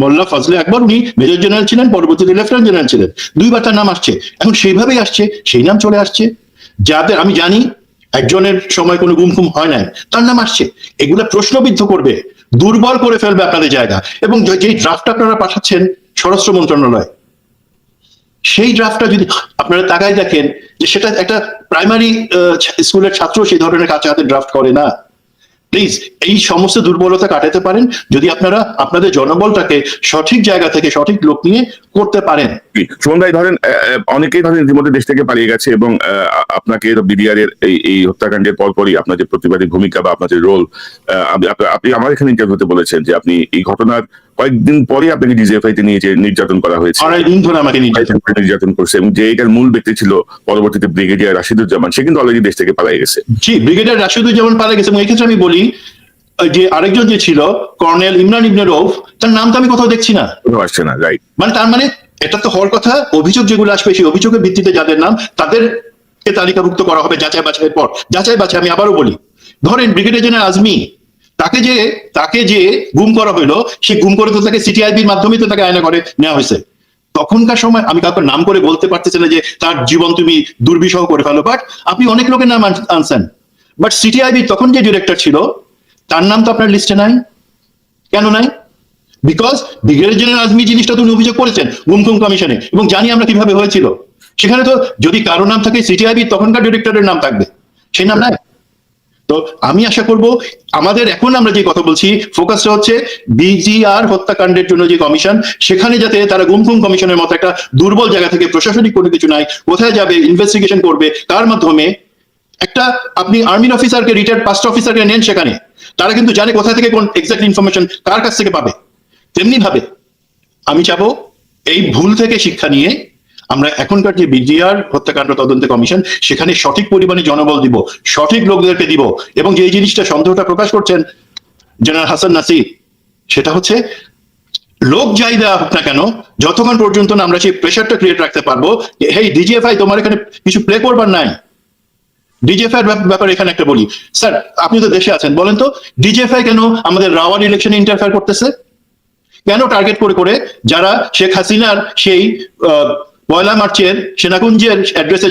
মোল্লা ফজলে আকবর, উনি মেজর জেনারেল ছিলেন, পরবর্তীতে লেফটেন্যান্ট জেনারেল ছিলেন, দুইবার তার নাম আসছে, এখন সেইভাবেই আসছে, সেই নাম চলে আসছে। যাদের আমি জানি একজনের সময় কোনো গুম খুম হয় নাই, তার নাম আসছে। এগুলা প্রশ্নবিদ্ধ করবে, দুর্বল করে ফেলবে আপনাদের জায়গা। এবং যে ড্রাফট আপনারা পাঠাচ্ছেন স্বরাষ্ট্র মন্ত্রণালয়, সেই ড্রাফটটা যদি আপনারা তাকায় দেখেন, যে সেটা একটা প্রাইমারি স্কুলের ছাত্র সেই ধরনের কাছে হাতে ড্রাফট করে না। প্লিজ এই সমস্ত দুর্বলতা কাটাতে পারেন যদি আপনারা আপনাদের জনবলটাকে সঠিক জায়গা থেকে সঠিক লোক নিয়ে করতে পারেন। সুমন ভাই, ধরেন অনেকেই ধরেন ইতিমধ্যে দেশ থেকে পালিয়ে গেছে এবং আপনাকে বিডিআর এর এই হত্যাকাণ্ডের পরপরই আপনার যে প্রতিবাদী ভূমিকা বা আপনার যে রোল, আপনি আমার এখানে ইন্টারভিউতে বলেছেন যে আপনি এই ঘটনার কয়েকদিন পরে আপনাকে ডিজিএফআই তে নিয়ে যে নির্যাতন করা হয়েছে, 2.5 দিন ধরে আমাকে নির্যাতন করছে, এবং যে এটার মূল ব্যক্তি ছিল পরবর্তীতে ব্রিগেডিয়ার রাশিদুজ্জামান, সে কিন্তু অলরেডি দেশ থেকে পালিয়ে গেছে। জি, ব্রিগেডিয়ার রাশিদুজ্জামান পালিয়ে গেছে। এবং এই ক্ষেত্রে আমি বলি, যে আরেকজন যে ছিল কর্নেল ইমরান ইবনে রউফ, তার নাম তো আমি কোথাও দেখছি না, কোথাও আসছে না। রাইট, মানে তার মানে এটা তো হওয়ার কথা, অভিযোগ যেগুলো আসবে সেই অভিযোগের ভিত্তিতে যাদের নাম, তাদেরকে তালিকাভুক্ত করা হবে যাচাই বাছাইয়ের পর। যাচাই বাছাই আমি আবারও বলি, ধরেন ব্রিগেডিয়ার জেনারেল আজমি, তাকে যে গুম করা হলো, সে গুম করে তো তাকে সিটিআইবির মাধ্যমে তো তাকে আয়না করে নেওয়া হয়েছে। তখনকার সময় আমি কাউকে নাম করে বলতে পারতেছি না যে তার জীবন তুমি দুর্বিষহ করে ফেলো, বাট আপনি অনেক লোকের নাম আনছেন, বাট সিটিআইবি তখন যে ডিরেক্টর ছিল তার নাম তো আপনার লিস্টে নাই। কেন নাই? বিকজ ব্রিগেডিয়ার জেনারেল আজমি জিনিসটা তো উনি অভিযোগ করেছেন গুম কমিশনে, এবং জানি আমরা কিভাবে হয়েছিল। সেখানে তো যদি কারো নাম থাকে সিটিআইবি তখনকার ডিরেক্টরের নাম থাকবে, সেই নাম নাই। তো আমি আশা করব আমাদের এখন আমরা যে কথা বলছি ফোকাসটা হচ্ছে বিজিআর হত্যাকাণ্ডের জন্য যে কমিশন, সেখানে যাতে তারা গুম কমিশনের মতো একটা দুর্বল জায়গা থেকে প্রশাসনিক কোনো কিছু নাই, কোথায় যাবে, ইনভেস্টিগেশন করবে, কার মাধ্যমে। একটা আপনি আর্মির অফিসারকে, রিটায়ার্ড পাস্ট অফিসারকে নেন, সেখানে তারা কিন্তু জানে কোথা থেকে কোন এক্সাক্ট ইনফরমেশন কার কাছ থেকে পাবে। তেমনি ভাবে আমি চাবো এই ভুল থেকে শিক্ষা নিয়ে আমরা এখনকার যে বিজিআর হত্যাকাণ্ড তদন্ত কমিশন, সেখানে সঠিক পরিমাণে জনবল দিব, সঠিক লোকদেরকে দিব, এবং যে জিনিসটা সন্দেহটা প্রকাশ করছেন জেনারেল হাসান নাসির, সেটা হচ্ছে লোক যাই দেওয়া হোক না কেন, যতক্ষণ পর্যন্ত না আমরা সেই প্রেশারটা ক্রিয়েট রাখতে পারবো, হেই ডিজিএফআই তোমার এখানে কিছু প্লে করবার নাই। ডিজিএফআই ব্যাপারে এখানে একটা বলি, স্যার আপনি তো দেশে আছেন, বলেন তো ডিজিএফআই কেন আমাদের রাওয়াল ইলেকশনে ইন্টারফেয়ার করতেছে? কেন টার্গেট করে করে যারা শেখ হাসিনার সেই পয়লা মার্চের সেনাকুঞ্জের অ্যাড্রেসে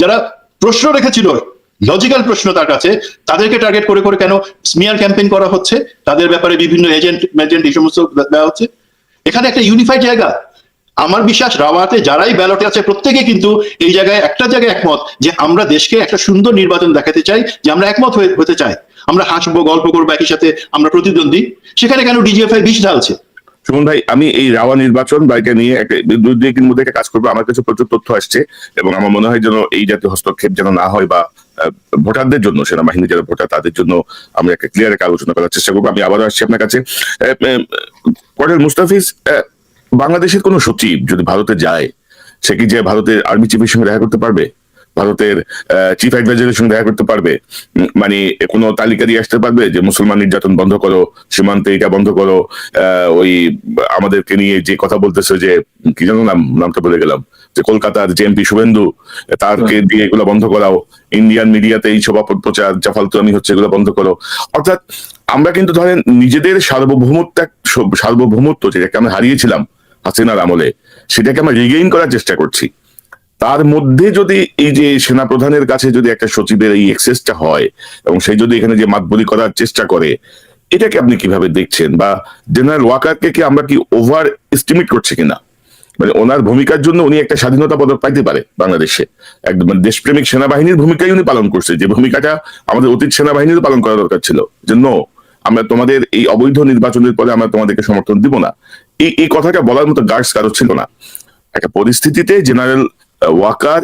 যারা প্রশ্ন রেখেছিল, লজিক্যাল প্রশ্ন তার কাছে, তাদেরকে টার্গেট করে করে কেন স্মিয়ার ক্যাম্পেইন করা হচ্ছে, তাদের ব্যাপারে বিভিন্ন এজেন্ট এই সমস্ত দেওয়া হচ্ছে? এখানে একটা ইউনিফাইড জায়গা। আমার বিশ্বাস রাওয়াতে যারাই ব্যালটে আছে প্রত্যেকে কিন্তু এই জায়গায় একটা জায়গায় একমত যে আমরা দেশকে একটা সুন্দর নির্বাচন দেখাতে চাই, যে আমরা একমত হতে চাই, আমরা হাসবো, গল্প করবো, একই সাথে আমরা প্রতিদ্বন্দ্বী। সেখানে কেন ডিজিএফআই বিষ ঢালছে? সুমন ভাই, আমি এই রাওয়া নির্বাচন বা এটা নিয়ে একটা দুই দিকের মধ্যে একটা কাজ করবো। আমার কাছে প্রচুর তথ্য আসছে এবং আমার মনে হয় যেন এই জাতীয় হস্তক্ষেপ যেন না হয়, বা ভোটারদের জন্য, সেনাবাহিনী যারা ভোটার তাদের জন্য আমরা একটা ক্লিয়ার একটা আলোচনা করার চেষ্টা করবো। আমি আবারও আসছি আপনার কাছে। কর্নেল মুস্তাফিজ, বাংলাদেশের কোনো সচিব যদি ভারতে যায়, সে কি যে ভারতের আর্মি চিফের সঙ্গে দেখা করতে পারবে? ভারতের চিফ অ্যাডভাইজারের সঙ্গে দেখা করতে পারবে? মানে কোনো তালিকা দিয়ে আসতে পারবে যে মুসলমান নির্যাতন বন্ধ করো, সীমান্তে এটা বন্ধ করো, ওই আমাদেরকে নিয়ে যে কথা বলতেছে, যে কি যেন নামটা বলে গেলাম, যে কলকাতার যে এমপি শুভেন্দু, তারকে দিয়ে এগুলো বন্ধ করাও, ইন্ডিয়ান মিডিয়াতে এই সব অপপ্রচার যা ফালতুমি হচ্ছে এগুলো বন্ধ করো। অর্থাৎ আমরা কিন্তু ধরেন নিজেদের সার্বভৌমত্ব যেটাকে আমরা হারিয়েছিলাম হাসিনার আমলে, সেটাকে আমরা রিগেইন করার চেষ্টা করছি। তার মধ্যে যদি এই যে সেনা প্রধানের কাছে যদি একটা সচিবের এই এক্সেসটা হয়, এবং সেই যদি এখানে যে মাতবরি করার চেষ্টা করে, এটাকে আপনি কিভাবে দেখছেন? বা জেনারেল ওয়াকারকে কি আমরা কি ওভার এস্টিমেট করছি কিনা? মানে ওনার ভূমিকার জন্য উনি একটা স্বাধীনতা পদক পাইতে পারে বাংলাদেশে, একদম দেশপ্রেমিক সেনাবাহিনীর ভূমিকাই উনি পালন করছে, যে ভূমিকাটা আমাদের অতীত সেনাবাহিনীরও পালন করা দরকার ছিল, যে নো, আমরা তোমাদের এই অবৈধ নির্বাচনের পরে আমরা তোমাদেরকে সমর্থন দিব না। এই কথাটা বলার মতো গার্ডস কারো ছিল না। একটা পরিস্থিতিতে জেনারেল ওয়াকার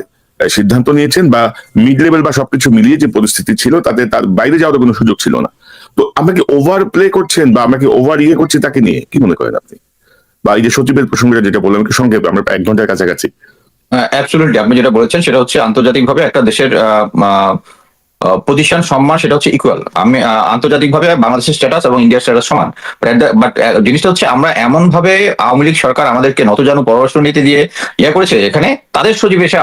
সিদ্ধান্ত নিয়েছেন, বা মিড লেভেল বা সবকিছু মিলিয়ে যে পরিস্থিতি ছিল তাতে তার বাইরে যাওয়ার কোনো সুযোগ ছিল না। তো আমরা কি ওভার প্লে করছেন, বা আমরা কি ওভার করছি তাকে নিয়ে? কি মনে করেন আপনি? বা এই যে সচিবের প্রসঙ্গটা যেটা বললাম একটু সংক্ষেপে, আমরা 1 ঘন্টার কাছাকাছি। অ্যাবসলিউটলি, আপনি যেটা বলেছেন সেটা হচ্ছে আন্তর্জাতিকভাবে একটা দেশের পজিশন সম্মান সেটা হচ্ছে ইকুয়াল। আমি আন্তর্জাতিকভাবে বাংলাদেশের স্ট্যাটাস এবং ইন্ডিয়ার স্ট্যাটাস সমান, বাট জিনিসটা হচ্ছে আমরা এমন ভাবে আওয়ামী লীগ সরকার আমাদেরকে নতজানু পররাষ্ট্র নীতি দিয়ে করেছে, এখানে তাদের সচিব এসে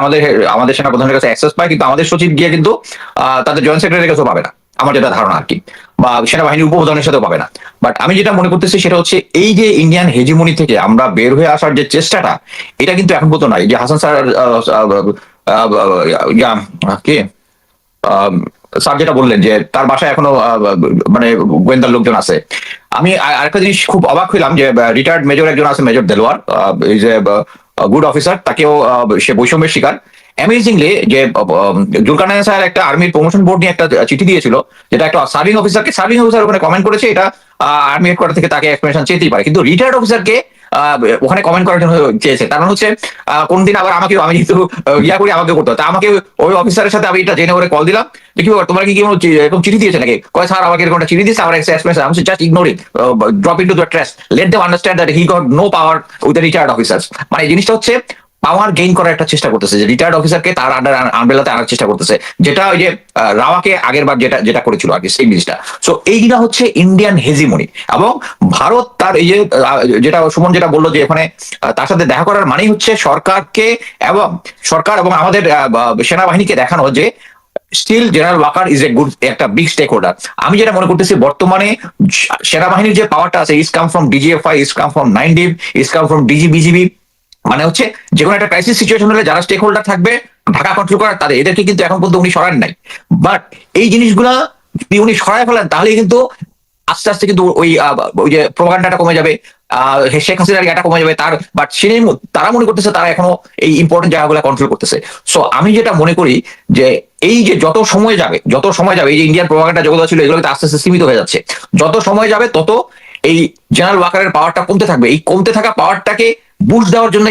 আমাদের সেনাপ্রধানের কাছে অ্যাক্সেস পায়, কিন্তু আমাদের সচিব গিয়ে কিন্তু তাদের জয়েন্ট সেক্রেটারির কাছেও পাবে না, আমার যেটা ধারণা আর কি, বা সেনাবাহিনীর উপপ্রধানের সাথেও পাবে না। বাট আমি যেটা মনে করতেছি সেটা হচ্ছে এই যে ইন্ডিয়ান হেজিমনি থেকে আমরা বের হয়ে আসার যে চেষ্টাটা, এটা কিন্তু এখন পর্যন্ত নাই। যে হাসান স্যার কে স্যার যেটা বললেন যে তার বাসায় এখনো মানে গোয়েন্দার লোকজন আছে। আমি আরেকটা জিনিস খুব অবাক হইলাম যে রিটায়ার্ড মেজর একজন আছে, মেজর দেলোয়ার, এই যে গুড অফিসার, তাকেও সে বৈষম্যের শিকার। অ্যামেজিংলি যে জুলকারনাইন স্যার একটা আর্মির প্রমোশন বোর্ড নিয়ে একটা চিঠি দিয়েছিল, যেটা একটা সার্ভিং অফিসার ওখানে কমেন্ট করেছে, এটা আর্মি হেডকোয়ার্টার থেকে তাকে এক্সপ্লেনেশন চেতেই পারে, কিন্তু রিটায়ার্ড অফিসারকে ওখানে কমেন্ট করার জন্য চেয়েছে। কারণ হচ্ছে কোনদিন আবার আমাকে, আমি যেহেতু করি আমাকে করতে হয়, তা আমাকে ওই অফিসারের সাথে আমি এটা জেনে করে কল দিলাম যে কি ব্যাপার, তোমার কি এরকম চিঠি দিয়েছে নাকি? কয় স্যার আমাকে এরকম একটা চিঠি দিয়েছে, আমার এক্সপ্লেনেশন, আমি just ignoring, drop into the trust, let them understand that he got no power with the retired officers. মানে এই জিনিসটা হচ্ছে পাওয়ার গেইন করার একটা চেষ্টা করতেছে, যে রিটায়ার্ড অফিসারকে তার আন্ডার আমব্রেলাতে আনার চেষ্টা করতেছে, যেটা ওই যে রাওয়াকে আগের বার যেটা করেছিল আগে, সেই জিনিসটা। সো এইটা হচ্ছে ইন্ডিয়ান হেজিমনি। এবং ভারত তার এই যে যেটা সুমন যেটা বললো, যে এখানে তার সাথে দেখা করার মানেই হচ্ছে সরকার এবং আমাদের সেনাবাহিনীকে দেখানো যে still General Waker is a good একটা বিগ স্টেক হোল্ডার। আমি যেটা মনে করতেছি বর্তমানে সেনাবাহিনীর যে পাওয়ারটা আছে is come from DGFI, is come from 9 div, is come from BGB. মানে হচ্ছে যে কোনো একটা ক্রাইসিস সিচুয়েশন হলে যারা স্টেক হোল্ডার থাকবে ঢাকা কন্ট্রোল করার, তাদের এদেরকে কিন্তু এখন পর্যন্ত উনি সরান নাই। বাট এই জিনিসগুলা যদি উনি সরায় ফেলেন তাহলে কিন্তু আস্তে আস্তে কিন্তু ওই যে প্রোপাগান্ডাটা কমে যাবে, শেখ হাসিনার এটা কমে যাবে তার। বাট তারা মনে করতেছে তারা এখনো এই ইম্পর্টেন্ট জায়গাগুলো কন্ট্রোল করতেছে। সো আমি যেটা মনে করি যে এই যে যত সময় যাবে এই যে ইন্ডিয়ান প্রোপাগান্ডা জগৎ ছিল এগুলো আস্তে আস্তে সীমিত হয়ে যাচ্ছে। যত সময় যাবে তত এই জেনারেল ওয়াকারের পাওয়ারটা কমতে থাকবে। এই কমতে থাকা পাওয়ারটাকে বুস্ট দেওয়ার জন্য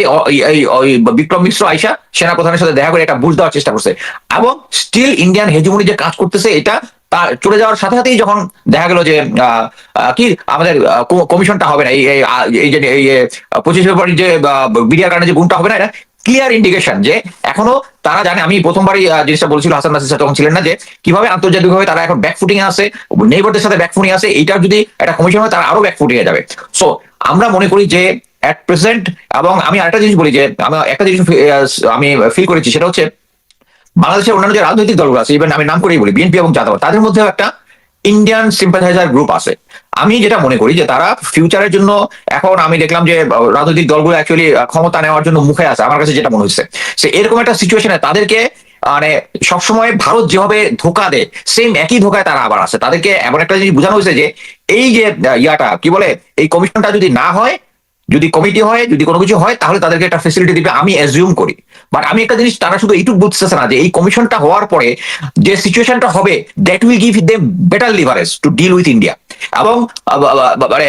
বিক্রম মিশ্র আইসা সেনাপ্রধানের সাথে দেখা করে এটা বুস্ট দেওয়ার চেষ্টা করছে। এবং স্টিল ইন্ডিয়ান হেজুমনি যে কাজ করতেছে এটা চলে যাওয়ার সাথে সাথেই যখন দেখা গেল যে কি আমাদের কমিশনটা হবে না, এই যে 25 ফেব্রুয়ারি যে বিডিআর কারণে যে গুণটা হবে না, এটা ক্লিয়ার ইন্ডিকেশন যে এখনো তারা জানে। আমি প্রথমবারই জিনিসটা বলছিল হাসান নাসির তখন ছিলেন না, যে কিভাবে আন্তর্জাতিকভাবে তারা এখন ব্যাকফুটিং এ আছে, নেইবারদের সাথে ব্যাকফুটিং আছে। এইটার যদি একটা কমিশন হয় তারা আরো ব্যাকফুটিং এ যাবে। সো আমরা মনে করি যে এট প্রেজেন্ট, এবং আমি আরেকটা জিনিস বলি যে একটা জিনিস আমি ফিল করেছি, সেটা হচ্ছে বাংলাদেশের অন্যান্য যে রাজনৈতিক দলগুলো আছে, ইভেন আমি নাম করেই বলি বিএনপি এবং জাতীয়তাবাদ, তাদের মধ্যেও একটা ইন্ডিয়ান সিম্পাথাইজার গ্রুপ আছে। আমি যেটা মনে করি যে তারা ফিউচারের জন্য, এখন আমি দেখলাম যে রাজনৈতিক দলগুলো অ্যাকচুয়ালি ক্ষমতা নেওয়ার জন্য মুখে আছে, আমার কাছে যেটা মনে হচ্ছে সে এরকম একটা সিচুয়েশনে তাদেরকে মানে সবসময় ভারত যেভাবে ধোকা দেয় সেম একই ধোকায় তারা আবার আছে। তাদেরকে এমন একটা জিনিস বোঝানো হয়েছে যে এই যে কি বলে, এই কমিশনটা যদি না হয়, যদি কমিটি হয়, যদি কোনো কিছু হয়, তাহলে তাদেরকে একটা ফেসিলিটি দিবে, আমি অ্যাজিউম করি। বাট আমি একটা জিনিস তারা শুধু এইটুকু বুঝতেছে না যে এই কমিশনটা হওয়ার পরে যে সিচুয়েশনটা হবে, that will give them better leverage to deal with India. এবং মানে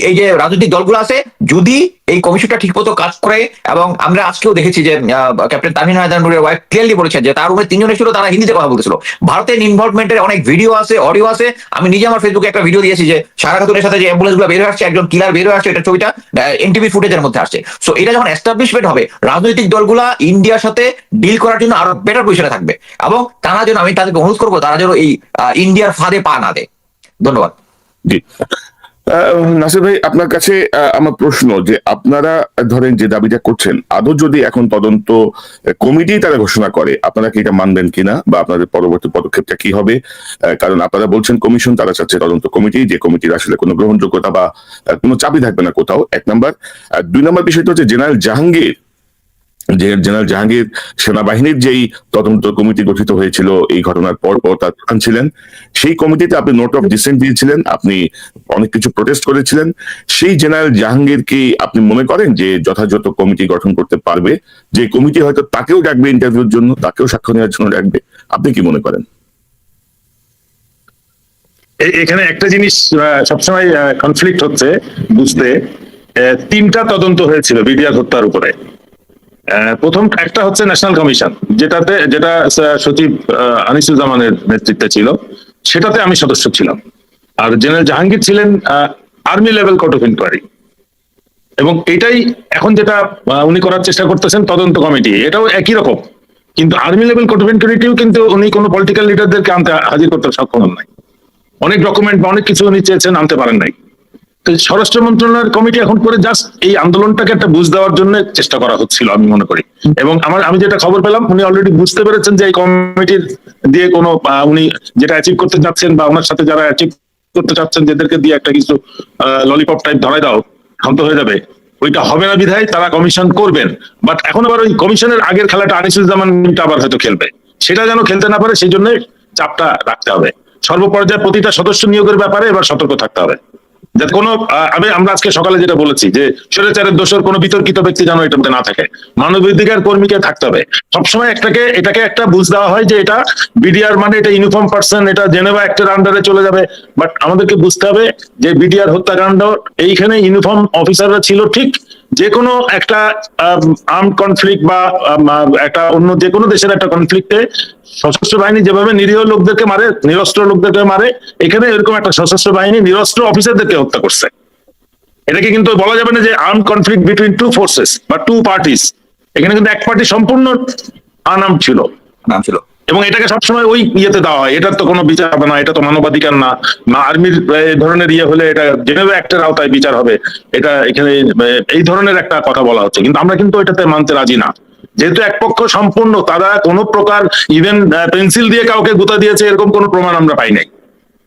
এই যে রাজনৈতিক দলগুলো আছে, যদি এই কমিশনটা ঠিকমতো কাজ করে, এবং আমরা আজকেও দেখেছি যে ক্যাপ্টেন তামিন হায়দার নুরের ওয়াইফ ক্লিয়ারলি বলেছেন যে তার রুমে 3 জন ছিল, তারা হিন্দিতে কথা বলতেছিল। ভারতের ইনভলভমেন্টের অনেক ভিডিও আছে, অডিও আছে। আমি নিজে আমার ফেসবুকে একটা ভিডিও দিয়েছি যে সারা খাতুনের সাথে যে অ্যাম্বুলেন্স গুলো বের হয়ে আসছে, একজন কিলার বের হয়ে আসছে, এটা ছবিটা এনটিভি ফুটেজের মধ্যে আসছে। সো এটা যখন এস্টাবলিশমেন্ট হবে, রাজনৈতিক দলগুলা ইন্ডিয়ার সাথে ডিল করার জন্য আরো বেটার পজিশনে থাকবে, এবং তারা যেন, আমি তাদেরকে অনুরোধ করবো তারা যেন এই ইন্ডিয়ার ফাঁদে পা না দেয়। ধন্যবাদ। জি নাসির ভাই, আপনার কাছে আমার প্রশ্ন যে আপনারা ধরেন যে দাবিটা করছেন, আদৌ যদি এখন তদন্ত কমিটি তারা ঘোষণা করে, আপনারা কি এটা মানবেন কিনা, বা আপনাদের পরবর্তী পদক্ষেপটা কি হবে? কারণ আপনারা বলছেন কমিশন, তারা চাচ্ছে তদন্ত কমিটি, যে কমিটির আসলে কোনো গ্রহণযোগ্যতা বা কোনো চাপই থাকবে না কোথাও, 1 নম্বর। 2 নম্বর বিষয়টা হচ্ছে জেনারেল জাহাঙ্গীর সেনাবাহিনীর যেই তদন্ত কমিটি গঠিত হয়েছিল এই ঘটনার পর তার প্রধান ছিলেন। সেই কমিটিতে আপনি নোট অফ ডিসেন্ট দিয়েছিলেন, আপনি অনেক কিছু প্রোটেস্ট করেছিলেন। সেই জেনারেল জাহাঙ্গীর কি আপনি মনে করেন যে যথাযথ কমিটি গঠন করতে পারবে? যে কমিটি হয়তো তাকেও ডাকবে ইন্টারভিউর জন্য, তাকেও সাক্ষ্য নেওয়ার জন্য ডাকবে, আপনি কি মনে করেন? এখানে একটা জিনিস সবসময় কনফ্লিক্ট হচ্ছে বুঝতে। 3টা তদন্ত হয়েছিল বিডিআর হত্যার উপরে। প্রথম একটা হচ্ছে ন্যাশনাল কমিশন, যেটা সচিব আনিসুজ্জামানের নেতৃত্বে ছিল, সেটাতে আমি সদস্য ছিলাম। আর জেনারেল জাহাঙ্গীর ছিলেন army level court of inquiry, এবং এটাই এখন যেটা উনি করার চেষ্টা করতেছেন তদন্ত কমিটি, এটাও একই রকম। কিন্তু আর্মি লেভেল কোর্ট অফ ইনকোয়ারিটিও কিন্তু উনি কোনো পলিটিক্যাল লিডারদেরকে হাজির করতে সক্ষম হন নাই। অনেক ডকুমেন্ট বা অনেক কিছু উনি চেয়েছেন, আনতে পারেন নাই। তো স্বরাষ্ট্র মন্ত্রণালয়ের কমিটি এখন করে জাস্ট এই আন্দোলনটাকে একটা বুঝ দেওয়ার জন্য চেষ্টা করা হচ্ছিল আমি মনে করি। এবং আমি যেটা খবর পেলাম, উনি অলরেডি বুঝতে পেরেছেন যে এই কমিটির দিয়ে কোনো উনি যেটা অ্যাচিভ করতে যাচ্ছেন, বা ওনার সাথে যারা অ্যাচিভ করতে চাচ্ছেন, যাদেরকে দিয়ে একটা কিছু ললিপপ টাইপ ধরাই দাও, শান্ত হয়ে যাবে, ওইটা হবে না বিধায় তারা কমিশন করবেন। বাট এখন আবার ওই কমিশনের আগের খেলাটা আনিসুজ্জামানটা আবার হয়তো খেলবে, সেটা যেন খেলতে না পারে সেই জন্য চাপটা রাখতে হবে। সর্বপর্যায়ে প্রতিটা সদস্য নিয়োগের ব্যাপারে এবার সতর্ক থাকতে হবে, যাতে কোনো আমরা আজকে সকালে যেটা বলেছি যে স্বৈরাচারের দোষর কোনো বিতর্কিত ব্যক্তি যেন এটাতে না থাকে, মানবাধিকার কর্মীকে থাকতে হবে। সবসময় এটাকে একটা বুঝ দেওয়া হয় যে এটা বিডিআর মানে এটা ইউনিফর্ম পার্সন, এটা জেনেভা অ্যাক্টের আন্ডারে চলে যাবে। বাট আমাদেরকে বুঝতে হবে যে বিডিআর হত্যাকাণ্ড, এইখানে ইউনিফর্ম অফিসাররা ছিল ঠিক, যে কোনো একটা আর্মড কনফ্লিক্ট বা একটা অন্য যে কোনো দেশের একটা কনফ্লিক্টে সশস্ত্র বাহিনী যেভাবে নিরীহ লোকদেরকে মারে, নিরস্ত্র লোকদেরকে মারে, এখানে এরকম একটা সশস্ত্র বাহিনী নিরস্ত্র অফিসারদেরকে হত্যা করছে। এটাকে কিন্তু বলা যাবে না যে আর্মড কনফ্লিক্ট বিটুইন 2 ফোর্সেস বা 2 পার্টিস। এখানে কিন্তু এক পার্টি সম্পূর্ণ আনাম ছিল। এবং এটাকে সবসময় ওই ইয়েতে দেওয়া হয়, এটার তো কোনো বিচার হবে না, এটা তো মানবাধিকার না, আর্মির ধরনের ইয়ে হলে এটা জেনেভা অ্যাক্টের আওতায় বিচার হবে, এটা এখানে এই ধরনের একটা কথা বলা হচ্ছে। কিন্তু আমরা কিন্তু এটাতে মানতে রাজি না। যেহেতু এক পক্ষ সম্পূর্ণ, তারা কোনো প্রকার ইভেন পেন্সিল দিয়ে কাউকে গুতা দিয়েছে এরকম কোনো প্রমাণ আমরা পাই নাই।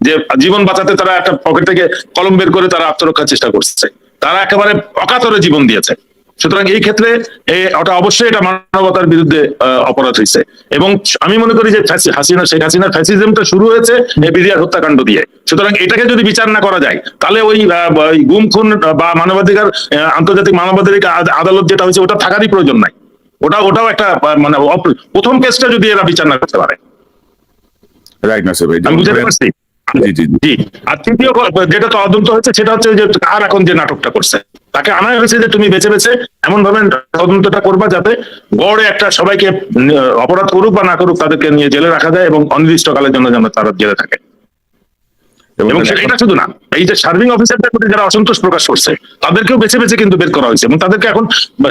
যে জীবন বাঁচাতে তারা একটা পকেট থেকে কলম বের করে তারা আত্মরক্ষার চেষ্টা করছে, তারা একেবারে অকাতরে জীবন দিয়েছে। সুতরাং এই ক্ষেত্রে ওটা অবশ্যই এটা মানবতার বিরুদ্ধে অপরাধ হয়েছে। এবং আমি মনে করি যে শেখ হাসিনার ফ্যাসিজমটা শুরু হয়েছে এই বিডিআর হত্যাকাণ্ড দিয়ে। সুতরাং এটাকে যদি বিচার না করা যায়, তাহলে ওই গুম খুন বা মানবাধিকার আন্তর্জাতিক মানবাধিকার আদালত যেটা হয়েছে ওটা থাকারই প্রয়োজন নাই। ওটাও একটা মানে প্রথম কেসটা যদি এরা বিচার না করতে পারে। রাইট নাসির ভাই, আমি বুঝতে পারছি। জি, আর তৃতীয় যেটা তদন্ত হচ্ছে সেটা হচ্ছে যে আর এখন যে নাটকটা করছে তাকে আনা হয়েছে যে তুমি বেছে বেছে এমন ভাবে তদন্তটা করবা যাতে গড়ে একটা সবাইকে অপরাধ করুক বা না করুক তাদেরকে নিয়ে জেলে রাখা যায় এবং অনির্দিষ্টকালের জন্য যেন তারা জেলে থাকে। এবং এটা শুধু না, এই যে সার্ভিং অফিসারদের প্রতি যারা অসন্তোষ প্রকাশ করছে তাদেরকেও বেছে বেছে কিন্তু বের করা হয়েছে এবং তাদেরকে এখন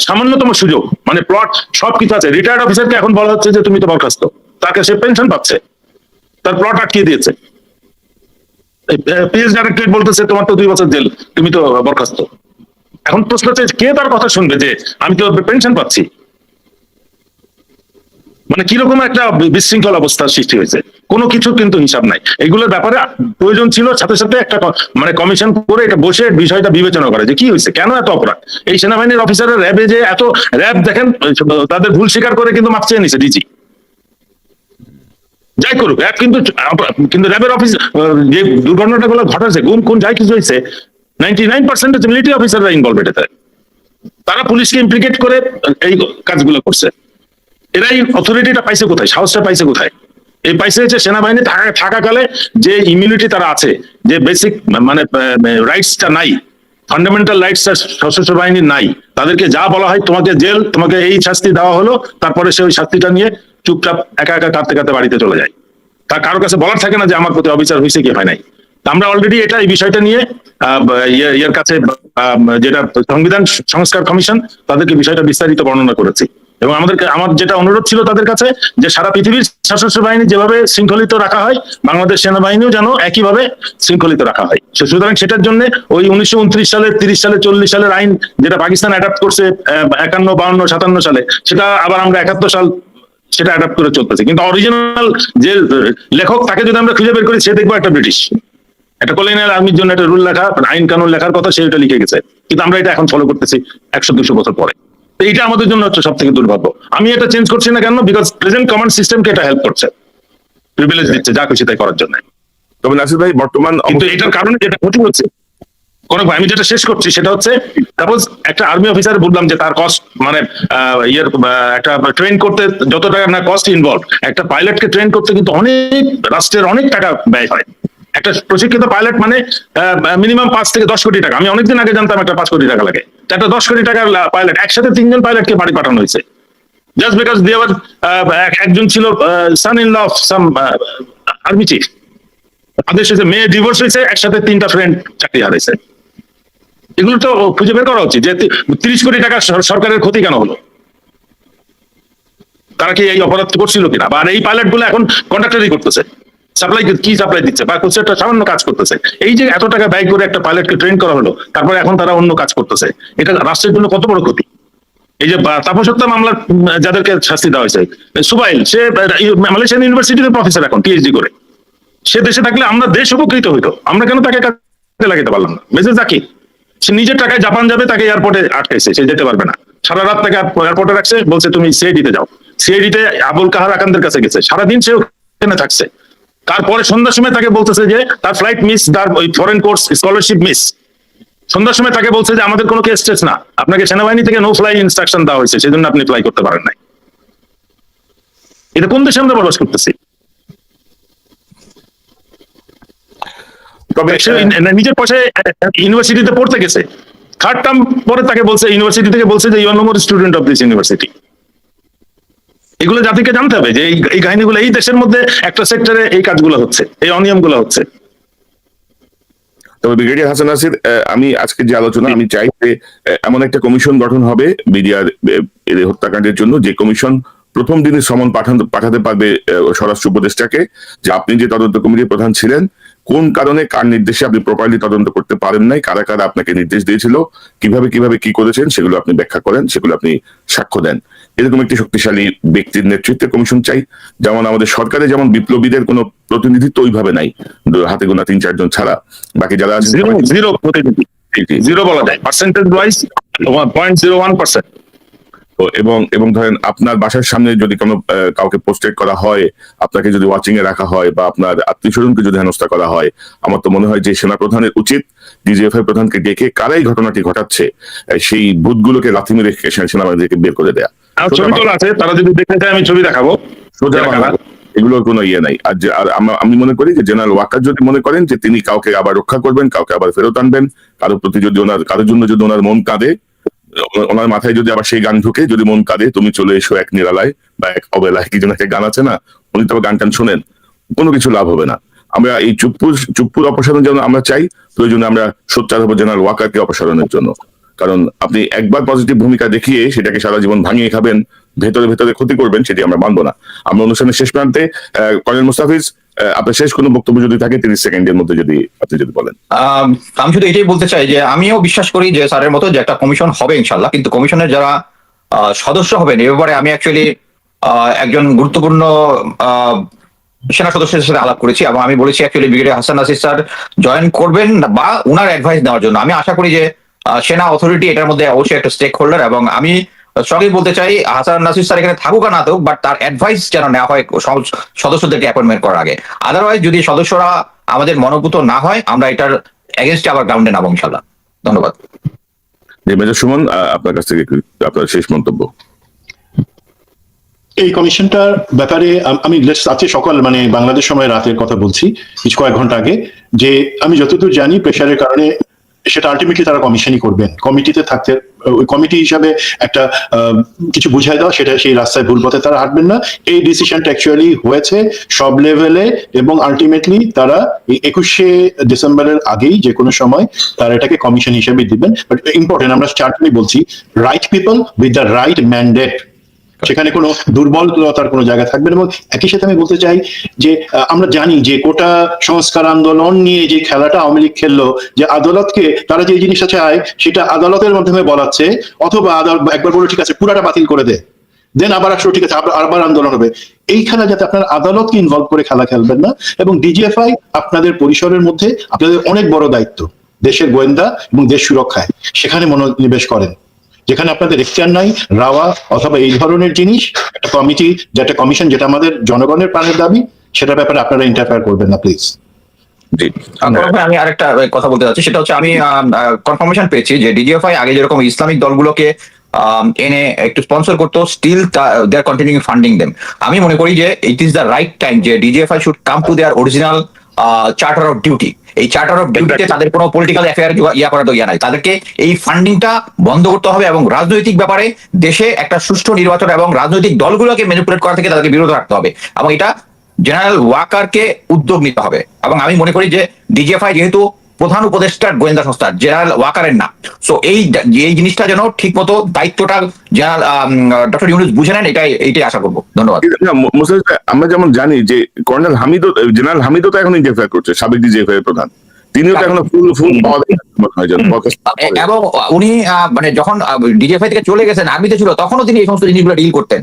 সামান্যতম সুযোগ, মানে প্লট সবকিছু আছে। রিটায়ার্ড অফিসারকে এখন বলা হচ্ছে যে তুমি তো বরখাস্ত, তাকে সে পেনশন পাচ্ছে, তার প্লট আটকিয়ে দিয়েছে। পিএস ডাইরেক্টরেট বলতেছে তোমার তো 2 বছর জেল, তুমি তো বরখাস্ত। এখন প্রশ্ন হচ্ছে কে তার কথা শুনবে যে আমি তো পেনশন পাচ্ছি? মানে কিরকম একটা বিশৃঙ্খল অবস্থার সৃষ্টি হয়েছে, কোনো কিছু কিন্তু হিসাব নাই। এগুলোর ব্যাপারে প্রয়োজন ছিল সাথে সাথে একটা মানে কমিশন করে এটা বসে বিষয়টা বিবেচনা করে যে কি হয়েছে, কেন এত অপরাধ। এই সেনাবাহিনীর অফিসারের র্যাবে যে এত র্যাব দেখেন তাদের ভুল স্বীকার করে কিন্তু মাপ চেয়ে নিছে ডিজি। যাই করুক র্যাব কিন্তু র্যাবের অফিস যে দুর্ঘটনাটা গুলো ঘটাচ্ছে, গুম খুন যাই কিছু হয়েছে, 99% মিলিটারি অফিসাররা ইনভলভ এটাতে। তারা পুলিশকে ইমপ্লিকেট করে এই কাজগুলো করছে। এরাই অথরিটিটা পাইছে কোথায়, সাহসটা পাইছে কোথায়? এই পাইছে হচ্ছে সেনাবাহিনী থাকাকালে যে ইমিউনিটি তারা আছে, যে বেসিক মানে রাইটসটা নাই, ফান্ডামেন্টাল রাইটস সশস্ত্র বাহিনীর নাই। তাদেরকে যা বলা হয় তোমাকে জেল, তোমাকে এই শাস্তি দেওয়া হলো, তারপরে সে ওই শাস্তিটা নিয়ে চুপচাপ একা একা কাঁদতে কাঁদতে বাড়িতে চলে যায়। তার কারো কাছে বলার থাকে না যে আমার প্রতি অবিচার হয়েছে কি হয় নাই। আমরা অলরেডি এই বিষয়টা নিয়ে ইয়ের কাছে যেটা সংবিধান সংস্কার কমিশন তাদেরকে বিষয়টা বিস্তারিত বর্ণনা করেছি। এবং আমার যেটা অনুরোধ ছিল তাদের কাছে যে সারা পৃথিবীর সশস্ত্র বাহিনী যেভাবে শৃঙ্খলিত রাখা হয় বাংলাদেশ সেনাবাহিনীও যেন একইভাবে শৃঙ্খলিত রাখা হয়। সুতরাং সেটার জন্য ওই 1929 সালে, 30 সালে, 40 সালের আইন যেটা পাকিস্তান অ্যাডাপ্ট করছে 51, 52, 57 সালে, সেটা আবার আমরা 71 সাল সেটা অ্যাডাপ্ট করে চলতেছে। কিন্তু অরিজিনাল যে লেখক তাকে যদি আমরা খুঁজে বের করি, সে দেখবো একটা ব্রিটিশ, একটা কলোনিয়াল আর্মির জন্য একটা রুল লেখা, আইন কানুন লেখার কথা, সে এটা লিখে গেছে। কিন্তু আমরা এটা এখন ফলো করতেছি 100-200 বছর পরে। এইটা আমাদের জন্য হচ্ছে সব থেকে দুর্ভাগ্য। আমি এটা চেঞ্জ করছি না কেন? বিকজ প্রেজেন্ট কমান্ড সিস্টেমকে এটা হেল্প করছে, প্রিভিলেজ দিচ্ছে যা খুশি তাই করার জন্য। তবে নাসির ভাই বর্তমান কিন্তু এটার কারণে যেটা ক্ষতি হচ্ছে, আমি যেটা শেষ করছি সেটা হচ্ছে, সাপোজ একটা আর্মি অফিসার বললাম যে তার কস্ট মানে একটা ট্রেন করতে যত টাকা না কস্ট ইনভলভ, একটা পাইলটকে ট্রেন করতে কিন্তু অনেক রাষ্ট্রের অনেক টাকা ব্যয় হয়। একটা প্রশিক্ষিত পাইলট মানে মিনিমাম 5 থেকে 10 কোটি টাকা। আমি অনেকদিন আগে জানতাম একটা 5 কোটি টাকা লাগে। একটা 10 কোটি টাকার পাইলট, একসাথে 3 জন পাইলটকে বাড়ি পাঠানো হয়েছে জাস্ট বিকজ দে ওয়ার, একজন ছিল son in law of some army chief, তাদের সাথে মেয়ে ডিভোর্স হয়েছে, একসাথে 3টা ফ্রেন্ড চাকরি হারাইছে। এগুলো তো খুঁজে বের করা উচিত যে 30 কোটি টাকা সরকারের ক্ষতি কেন হলো, তারা কি এই অপরাধ করছিল কিনা। আর এই পাইলট গুলো এখন কন্ট্রাক্টরই করতেছে, সাপ্লাই দিচ্ছে বা কিছু একটা সামান্য কাজ করতেছে। এই যে এত টাকা ব্যয় করে একটা পাইলটকে ট্রেন করা হলো, তারপরে এখন তারা অন্য কাজ করতেছে, এটা রাষ্ট্রের জন্য কত বড় ক্ষতি। এই যে তাপস হত্যা মামলার যাদেরকে শাস্তি দেওয়া হয়েছে, সুবাইল, সে মালয়েশিয়ান ইউনিভার্সিটিতে প্রফেসর এখন পিএইচডি করে, সে দেশে থাকলে আমরা দেশ উপকৃত হইতো, আমরা কেন তাকে কাজে লাগাতে পারলাম না। মেসেজ জাকি, সে নিজের টাকায় জাপান যাবে, তাকে এয়ারপোর্টে আটকাইছে, সে যেতে পারবে না। সারা রাত তাকে এয়ারপোর্টে রাখছে, বলছে তুমি সিআইডিতে যাও। সিআইডিতে আবুল কাহার আকান্দের কাছে গেছে, সারাদিন সে ওখানে থাকছে। তারপরে সন্ধ্যার সময় তাকে বলতেছে যে তার ফ্লাইট মিস, তার ওই ফরেন কোর্স স্কলারশিপ মিস। সন্ধ্যার সময় তাকে বলছে যে আমাদের কোনো কেস টেস না, আপনাকে সেনাবাহিনী থেকে নো ফ্লাই ইনস্ট্রাকশন দেওয়া হয়েছে, সেই জন্য আপনি ফ্লাই করতে পারেন নাই। এটা কোন দেশে আমরা বসবাস করতেছি? তবে সে নিজের পয়সায় ইউনিভার্সিটিতে পড়তে গেছে, 3rd টার্ম পরে তাকে বলছে, ইউনিভার্সিটি থেকে বলছে যে you are no more student of this university. এগুলো জাতিকে জানতে হবে যে এই কাহিনীগুলো এই দেশের মধ্যে একটা সেক্টরে এই কাজগুলো হচ্ছে, এই অনিয়মগুলো হচ্ছে। তবে ব্রিগেডিয়ার হাসান নাসির, আমি আজকে যে আলোচনা, আমি চাই যে এমন একটা কমিশন গঠন হবে বিডিআর হত্যাকাণ্ডের জন্য, যে কমিশন প্রথম দিনে সমন পাঠাতে পারবে স্বরাষ্ট্র উপদেষ্টাকে, যে আপনি যে তদন্ত কমিটির প্রধান ছিলেন, কোন কারণে কার নির্দেশে আপনি প্রপারলি তদন্ত করতে পারেন নাই, কারা কারা আপনাকে নির্দেশ দিয়েছিল, কিভাবে কিভাবে কি করেছেন, সেগুলো আপনি ব্যাখ্যা করেন, সেগুলো আপনি সাক্ষ্য দেন। এরকম একটি শক্তিশালী ব্যক্তির নেতৃত্বে কমিশন চাই। যেমন আমাদের সরকারে যেমন বিপ্লবীদের কোনো প্রতিনিধিত্ব ওইভাবে নাই, হাতে গোনা 3-4 জন ছাড়া, বাকি যারা আছেন জিরো প্রতিনিধি, জিরো বলা যায়, পার্সেন্টেজ ওয়াইজ 0.01%। তো এবং ধরেন আপনার বাসার সামনে যদি কোনো কাউকে পোস্টেড করা হয়, আপনাকে যদি ওয়াচিং এ রাখা হয়, বা আপনার আত্মীয় স্বজনকে যদি হেনস্থা করা হয়, আমার তো মনে হয় যে সেনা প্রধানের উচিত ডিজিএফআই প্রধানকে ডেকে কারাই ঘটনাটি ঘটাচ্ছে সেই ভূতগুলোকে লাথি মেরে সেনাবাহিনীকে বের করে দেয়া। আর ছবি তোলা আছে, তারা যদি দেখতে চায় আমি ছবি দেখাবো। সোজা বাংলা, এগুলোর কোনো ইয়ে নাই। আর আমি মনে করি যে জেনারেল ওয়াকার যদি মনে করেন যে তিনি কাউকে আবার রক্ষা করবেন, কাউকে আবার ফেরত আনবেন, কারোর প্রতি যদি কারোর জন্য যদি ওনার মন কাঁদে, ওনার মাথায় যদি আবার সেই গান ঢুকে, যদি মন কাঁদে তুমি চলে এসো এক নিরালায় বা এক অবেলায়, কি যেন একটা গান আছে না, উনি তবে গান টান শোনেন, কোনো কিছু লাভ হবে না। আমরা এই চুপ্পুর অপসারণ যেন আমরা চাই, প্রয়োজনে আমরা সোচ্চার হবো জেনারেল ওয়াকারকে অপসারণের জন্য। কারণ আপনি একবার পজিটিভ ভূমিকা দেখিয়ে সেটাকে সারা জীবন ভাঙিয়ে খাবেন, ভেতরে ভেতরে ক্ষতি করবেন, সেটি আমরা মানবো না। আমরা অনুষ্ঠানের শেষ প্রান্তে কর্নেল মুস্তাফিজ, আপনার শেষ কোনো বক্তব্য যদি থাকে 30 সেকেন্ডের মধ্যে যদি আপনি যদি বলেন। আমি শুধু এটাই বলতে চাই যে আমিও বিশ্বাস করি যে স্যারের মতো যে একটা কমিশন হবে ইনশাল্লাহ, কিন্তু কমিশনের যারা সদস্য হবেন এ ব্যাপারে আমি অ্যাকচুয়ালি একজন গুরুত্বপূর্ণ সেনা সদস্যের সাথে আলাপ করেছি, এবং আমি বলেছি actually brigadier Hasan Nasir sir join করবেন বা উনার অ্যাডভাইস নেওয়ার জন্য। আমি আশা করি যে সেনা অথরিটি এটার মধ্যে অবশ্যই একটা স্টেক হোল্ডার, এবং আমি সঙ্গে বলতে চাই হাসান নাসির স্যার এখানে থাকুক আর না থাকুক, বাট তার অ্যাডভাইস যেন নেওয়া হয় সদস্যদেরকে অ্যাপয়েন্টমেন্ট করার আগে। আদারওয়াইজ যদি সদস্যরা আমাদের মনোভূত না হয়, আমরা এটার এগেনস্টে আবার গ্রাউন্ডে নামবো ইনশাল্লাহ। ধন্যবাদ। মেজর সুমন, আপনার কাছ থেকে আপনার শেষ মন্তব্য। এই কমিশনটার ব্যাপারে আমি আজকে সকাল মানে বাংলাদেশ সময় রাতের কথা বলছি, কিছু কয়েক ঘন্টা আগে, যে আমি যতদূর জানি প্রেশারের কারণে সেটা আলটিমেটলি তারা কমিশনই করবেন। কমিটিতে থাকতে ওই কমিটি হিসাবে একটা কিছু বুঝাই দেওয়া, সেটা সেই রাস্তায় ভুল পথে তারা হাঁটবেন না। এই ডিসিশনটা অ্যাকচুয়ালি হয়েছে সব লেভেলে, এবং আলটিমেটলি তারা 21শে ডিসেম্বরের আগেই যে কোনো সময় তারা এটাকে কমিশন হিসেবে দিবেন। বাট ইম্পর্টেন্ট, আমরা স্টার্টলি বলছি, right people with the right mandate, সেখানে কোনো দুর্বলতার কোনো জায়গা থাকবে না। এবং একই সাথে আমি বলতে চাই যে আমরা জানি যে কোটা সংস্কার আন্দোলন নিয়ে যে খেলাটা আওয়ামী লীগ খেললো, যে আদালতকে তারা যে জিনিসটা চায় সেটা আদালতের মাধ্যমে বলাচ্ছে, অথবা একবার বলো ঠিক আছে পুরাটা বাতিল করে দে, দেন আবার আসলো ঠিক আছে আবার আন্দোলন হবে। এই খেলা যাতে আপনার আদালতকে ইনভলভ করে খেলা খেলবেন না। এবং ডিজিএফআই আপনাদের পরিসরের মধ্যে আপনাদের অনেক বড় দায়িত্ব দেশের গোয়েন্দা এবং দেশ সুরক্ষায়, সেখানে মনোনিবেশ করেন। যেখানে আপনাদের এখতিয়ার নাই রাওয়া অথবা এই ধরনের জিনিস, একটা কমিটি যেটা কমিশন যেটা আমাদের জনগণের প্রাণের দাবি, সেটার ব্যাপারে আপনারা ইন্টারফেয়ার করবেন না প্লিজ। আমি আরেকটা কথা বলতে চাচ্ছি, সেটা হচ্ছে আমি কনফার্মেশন পেয়েছি যে ডিজিএফআই আগে যেরকম ইসলামিক দলগুলোকে এনে একটু স্পন্সর করতো, still they are continuing funding them. আমি মনে করি যে it is the right time যে DGFI should come to their original charter of duty. এই চার্টার অফ ডিউটিতে তাদের কোনো পলিটিক্যাল অ্যাফেয়ার করার তো নাই, তাদেরকে এই ফান্ডিংটা বন্ধ করতে হবে, এবং রাজনৈতিক ব্যাপারে দেশে একটা সুষ্ঠু নির্বাচন এবং রাজনৈতিক দলগুলোকে ম্যানিপুলেট করা থেকে তাদেরকে বিরত রাখতে হবে, এবং এটা জেনারেল ওয়াকারকে উদ্যোগ নিতে হবে। এবং আমি মনে করি যে ডিজিএফআই যেহেতু প্রধান উপদেষ্টার গোয়েন্দা সংস্থা, জেনারেল ওয়াকারের না, সো এই জিনিসটা যেন ঠিক মতো দায়িত্বটা জেনারেল ডক্টর ইউনূস বুঝে নেন, এইটাই আশা করবো। ধন্যবাদ। আমরা যেমন জানি যে কর্নেল হামিদও, জেনারেল হামিদও তো এখন ডিজিএফআই করছে, সাবেক ডিজিএফআই এর প্রধান, তিনিও তো এখন ফুল এবং উনি মানে যখন ডিজিএফআই থেকে চলে গেছেন আর্মিতে ছিল, তখনও তিনি এই সমস্ত জিনিসগুলো ডিল করতেন,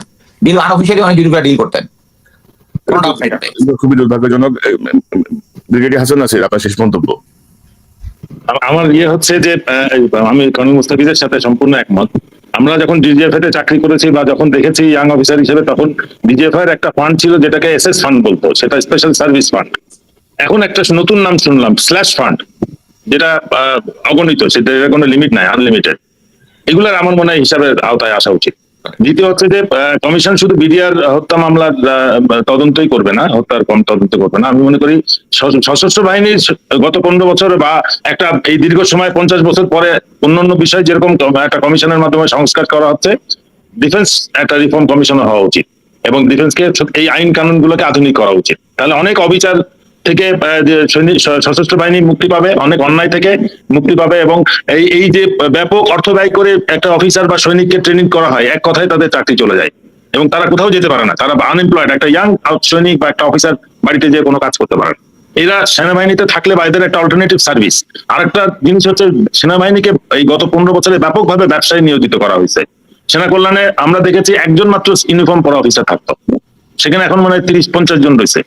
আনঅফিসিয়ালি অনেক জিনিসগুলো ডিল করতেন। খুবই দুর্ভাগ্যজনক। ব্রিগেডিয়ার হাসান নাসির, আপনার শেষ মন্তব্য। আমার হচ্ছে যে আমি কর্নেল মুস্তাফিজের সাথে সম্পূর্ণ একমত। আমরা যখন ডিজিএফআই তে চাকরি করেছি বা যখন দেখেছি ইয়াং অফিসার হিসেবে, তখন ডিজিএফআই এর একটা ফান্ড ছিল যেটাকে এসএস ফান্ড বলতো, সেটা স্পেশাল সার্ভিস ফান্ড। এখন একটা নতুন নাম শুনলাম, স্ল্যাশ ফান্ড, যেটা অগণিত, সেটা কোনো লিমিট নাই, আনলিমিটেড। এগুলোর আমার মনে হয় হিসাবের আওতায় আসা উচিত। দ্বিতীয় হচ্ছে যে কমিশন শুধু বিডিআর হত্যা মামলার তদন্তই করবে না, হত্যার কম তদন্ত করবে না। আমি মনে করি সশস্ত্র বাহিনীর গত 15 বছর বা একটা এই দীর্ঘ সময় 50 বছর পরে অন্যান্য বিষয় যেরকম একটা কমিশনের মাধ্যমে সংস্কার করা হচ্ছে, ডিফেন্স একটা রিফর্ম কমিশন হওয়া উচিত, এবং ডিফেন্সকে এই আইন কানুন গুলোকে আধুনিক করা উচিত। তাহলে অনেক অবিচার থেকে সশস্ত্র বাহিনী মুক্তি পাবে, অনেক অন্যায় থেকে মুক্তি পাবে, এবং এই যে ব্যাপক অর্থ ব্যয় করে একটা অফিসার বা সৈনিককে ট্রেনিং করা হয়, এক কথায় তাদের চাকরি চলে যায় এবং তারা কোথাও যেতে পারে না, তারা আনএমপ্লয়েড। একটা ইয়াং সৈনিক বা একটা অফিসার বাড়িতে যেয়ে কোনো কাজ করতে পারে না। এরা সেনাবাহিনীতে থাকলে বা এদের একটা অল্টারনেটিভ সার্ভিস। আরেকটা জিনিস হচ্ছে সেনাবাহিনীকে এই গত 15 বছরে ব্যাপকভাবে ব্যবসায় নিয়োজিত করা হয়েছে। সেনা কল্যাণে আমরা দেখেছি একজন মাত্র ইউনিফর্ম পরা অফিসার থাকতো, সেখানে এখন মনে হয় 30-50 জন রয়েছে।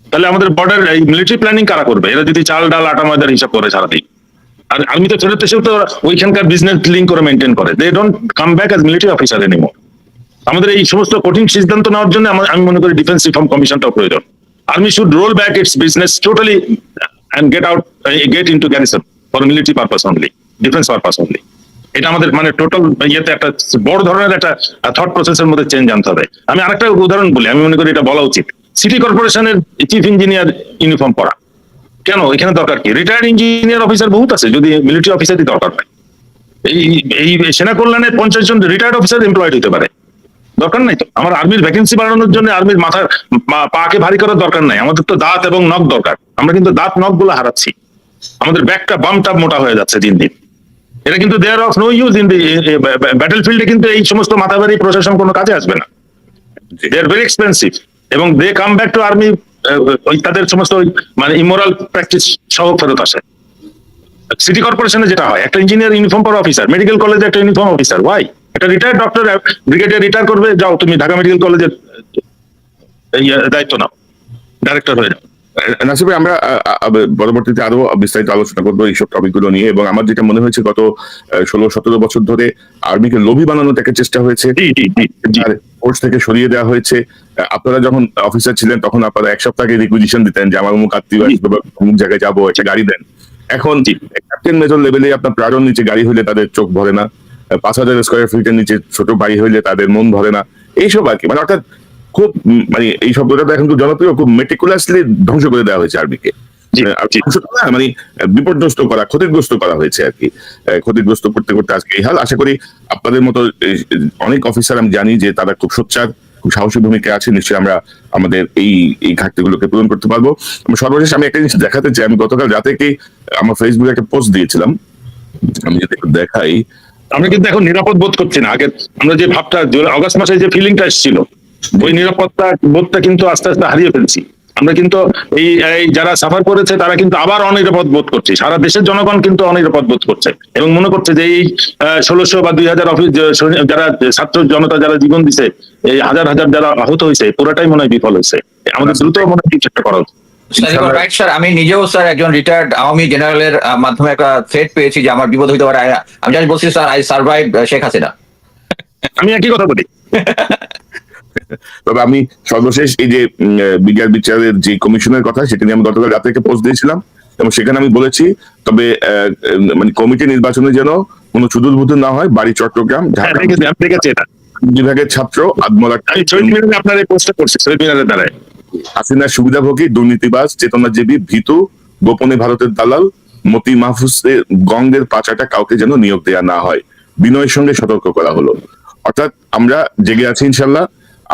তাহলে আমাদের বর্ডার এই মিলিটারি প্ল্যানিং কারা করবে? এরা যদি চাল ডাল আটা ময়দার হিসাব করে সারাদিন। আর আর্মিতে ফেরত এসেও তো ওইখানকার বিজনেস লিঙ্ক করে মেনটেন করে, they don't come back as military officer anymore. আমাদের এই সমস্ত কঠিন সিদ্ধান্ত নেওয়ার জন্য আমি মনে করি ডিফেন্স রিফর্ম কমিশনটাও প্রয়োজন। Army should roll back it's business totally and get into garrison for military purpose only, defense purpose only. এটা আমাদের মানে টোটাল ইয়েতে একটা বড় ধরনের একটা থট প্রসেসের মধ্যে চেঞ্জ আনতে হবে। আমি আরেকটা উদাহরণ বলি, আমি মনে করি এটা বলা উচিত। সিটি কর্পোরেশনের চিফ ইঞ্জিনিয়ার ইউনিফর্ম পরা কেন? এখানে দরকার কি? রিটায়ার্ড ইঞ্জিনিয়ার অফিসার বহুত আছে, যদি মিলিটারি অফিসারই দরকার হয়। এই সেনা কল্যাণে 50 জন রিটায়ার্ড অফিসার এমপ্লয়েড হতে পারে, দরকার নাই তো। আমার আর্মির ভ্যাকেন্সি বাড়ানোর জন্য আর্মির মাথার পাকে ভারী করার দরকার নাই, আমাদের তো দাঁত এবং নখ দরকার। আমরা কিন্তু দাঁত নখ গুলো হারাচ্ছি, আমাদের ব্যাকটা বামটা মোটা হয়ে যাচ্ছে দিন দিন। এটা কিন্তু they're of no use in the battle ফিল্ডে, কিন্তু এই সমস্ত মাথাভারী প্রশাসন কোনো কাজে আসবে না। দে আর ভেরি এক্সপেন্সিভ এবং দে কাম ব্যাক টু আর্মি, ওই তাদের সমস্ত মানে ইমোরাল প্র্যাকটিস সহ ফেরত আসে। সিটি কর্পোরেশনে যেটা হয়, একটা ইঞ্জিনিয়ার ইউনিফর্ম পরা অফিসার, মেডিকেল কলেজে একটা ইউনিফর্ম অফিসার, ওয়াই? একটা রিটায়ার্ড ডক্টর ব্রিগেডিয়ার রিটায়ার করবে, যাও তুমি ঢাকা মেডিকেল কলেজের দায়িত্ব নাও, ডাইরেক্টর হয়ে যাও। নাসির ভাই, আমরা পরবর্তীতে আরো বিস্তারিত আলোচনা করবো এইসব টপিকগুলো নিয়ে। এবং আমার যেটা মনে হয়েছে, গত 16-17 বছর ধরে আর্মিকে লোভী বানানোর একটা চেষ্টা হয়েছে, ফোর্স থেকে সরিয়ে দেওয়া হয়েছে। আপনারা যখন অফিসার ছিলেন তখন আপনারা এক সপ্তাহ আগে রিকুইজিশন দিতেন যে আমার অমুক আত্মীয় আসবে বা অমুক জায়গায় যাবো, একটা গাড়ি দেন। এখন ক্যাপ্টেন মেজর লেভেলে আপনার প্রায়র নিচে গাড়ি হইলে তাদের চোখ ভরে না, 5000 স্কোয়ার ফিটের নিচে ছোট বাড়ি হইলে তাদের মন ভরে না, এইসব আর কি। মানে অর্থাৎ খুব মানে এই শব্দটা তো এখন খুব জনপ্রিয়, খুব মেটিকুলাসলি ধ্বংস করে দেওয়া হয়েছে আর্মিকে। মানে বিপর্যস্ত করা, ক্ষতিগ্রস্ত করা হয়েছে আর কি। ক্ষতিগ্রস্ত করতে করতে আজকে এই হাল। আশা করি আপনাদের মতো অনেক অফিসার আমি জানি যে তারা খুব সোচ্চার, খুব সাহসী ভূমিকা আছে, নিশ্চয়ই আমরা আমাদের এই ঘাটতিগুলোকে পূরণ করতে পারবো। সর্বশেষ আমি একটা জিনিস দেখাতে চাই। আমি গতকাল রাতে কি আমার ফেসবুকে একটা পোস্ট দিয়েছিলাম, আমি যদি একটু দেখাই। আমরা কিন্তু এখন নিরাপদ বোধ করছি না। আগে আমরা যে ভাবটা, অগস্ট মাসে যে ফিলিংটা এসেছিল, ওই নিরাপত্তা বোধটা কিন্তু আস্তে আস্তে হারিয়ে ফেলছি আমরা। কিন্তু এই যারা সাফার করেছে তারা কিন্তু আবার অনিরাপদ বোধ করছে, সারা দেশের জনগণ কিন্তু অনিরাপদ বোধ করছে এবং মনে করছে যে এই 1600 বা 2000 অফিস যারা ছাত্র জনতা যারা জীবন দিছে, এই হাজার হাজার যারা আহত হয়েছে, পুরোটাই মনে হয় বিফল হয়েছে। আমাদের দ্রুত মনে হয় কিছু একটা করা উচিত। রাইট স্যার, আমি নিজেও স্যার একজন রিটায়ার্ড আওয়ামী জেনারেলের মাধ্যমে একটা থ্রেট পেয়েছি যে আমার বিপদ হইতে পারে। আমি জানি বলছি sir, I survive Sheikh Hasina. আমি একই কথা বলি। তবে আমি সর্বশেষ এই যে বিচারের যে কমিশনের কথা, সেটা নিয়ে আমি গতকাল রাতে একটা পোস্ট দিয়েছিলাম এবং সেখানে আমি বলেছি, তবে মানে কমিটি নির্বাচনে যেন কোনো চুদুল বুদুল না হয়। বাড়ি চট্টগ্রাম, ঢাকা বিভাগের ছাত্র আদমরা আপনার এই পোস্টটা করছি শহীদ মিনারের দ্বারাই। হাসিনার সুবিধাভোগী, দুর্নীতিবাজ, চেতনাজীবী, ভীতু, গোপনে ভারতের দালাল মতি মাহফুজের গঙ্গের পাচাটা কাউকে যেন নিয়োগ দেওয়া না হয়, বিনয়ের সঙ্গে সতর্ক করা হলো। অর্থাৎ আমরা জেগে আছি ইনশাল্লাহ,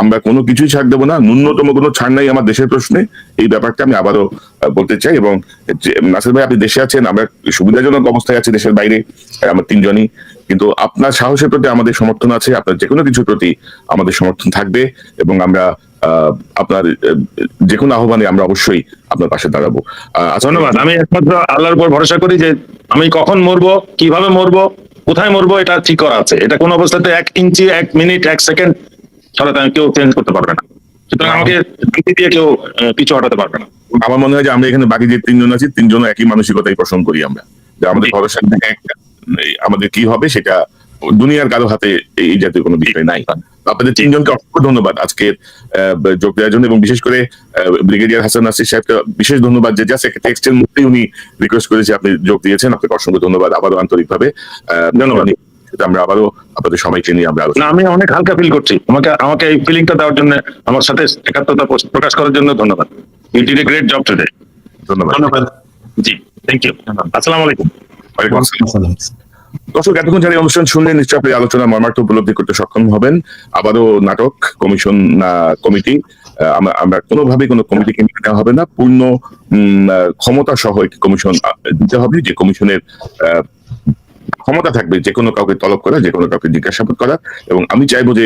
আমরা কোনো কিছুই ছাড় দেবো না, ন্যূনতম কোনো ছাড় নাই আমার দেশের প্রশ্নে। এই ব্যাপারটা আমি আবারও বলতে চাই। এবং নাসির ভাই, আপনি দেশে আছেন, আমরা সুবিধাজনক অবস্থায় আছি দেশের বাইরে, আমরা তিনজনই, কিন্তু আপনার সাহসের প্রতি আমাদের সমর্থন আছে, আপনার যে কোনো কিছুর প্রতি আমাদের সমর্থন থাকবে এবং আমরা আপনার যে কোনো আহ্বানে আমরা অবশ্যই আপনার পাশে দাঁড়াবো। ধন্যবাদ। আমি একমাত্র আল্লাহর উপর ভরসা করি যে আমি কখন মরবো, কিভাবে মরবো, কোথায় মরবো, এটা ঠিক করা আছে। এটা কোন অবস্থাতে 1 ইঞ্চি, 1 মিনিট, 1 সেকেন্ড ছাড়া কেউ চেঞ্জ করতে পারবে না। সুতরাং আমাকে দিয়ে কেউ পিছু হটাতে পারবে না। আমার মনে হয় যে আমরা এখানে বাকি যে 3 জন আছি, 3 জন একই মানসিকতাই পোষণ করি আমরা, যে আমাদের ভরসা একটা, আমাদের কি হবে সেটা দুনিয়ার কারো হাতে এই জাতীয় কোনো বিষয় নাই। আপনাদের 3 জনকে অসংখ্য ধন্যবাদ আজকের যোগ দেওয়ার জন্য, এবং বিশেষ করে ব্রিগেডিয়ার হাসান নাসির সাহেবকে বিশেষ ধন্যবাদ যে জাস্ট একটা টেক্সটের মধ্যেই উনি রিকোয়েস্ট করেছে, আপনি যোগ দিয়েছেন। আপনাকে অসংখ্য ধন্যবাদ আবারও আন্তরিকভাবে ধন্যবাদ। আমরা আবারও আপনাদের সবাইকে নিয়ে আমরা আমি অনেক হালকা ফিল করছি। আমাকে এই ফিলিংটা দেওয়ার জন্য, আমার সাথে একাত্মতা প্রকাশ করার জন্য ধন্যবাদ। You did a great job today. ধন্যবাদ। জি, থ্যাংক ইউ। আসসালামু আলাইকুম। ওয়ালাইকুম আসসালাম। দর্শক, এতক্ষণ যারা অনুষ্ঠান শুনলেন, নিশ্চয়ই আপনি আলোচনা মর্মার্থ উপলব্ধি করতে সক্ষম হবেন। আবারও নাটক কমিশন কমিটি, আমরা কোনোভাবে কোনো কমিটিকে নিয়ে নেওয়া হবে না, পূর্ণ ক্ষমতা সহ একটি কমিশন দিতে হবে, যে কমিশনের ক্ষমতা থাকবে যে কোনো কাউকে তলব করা, যে কোনো কাউকে জিজ্ঞাসাবাদ করা। এবং আমি চাইবো যে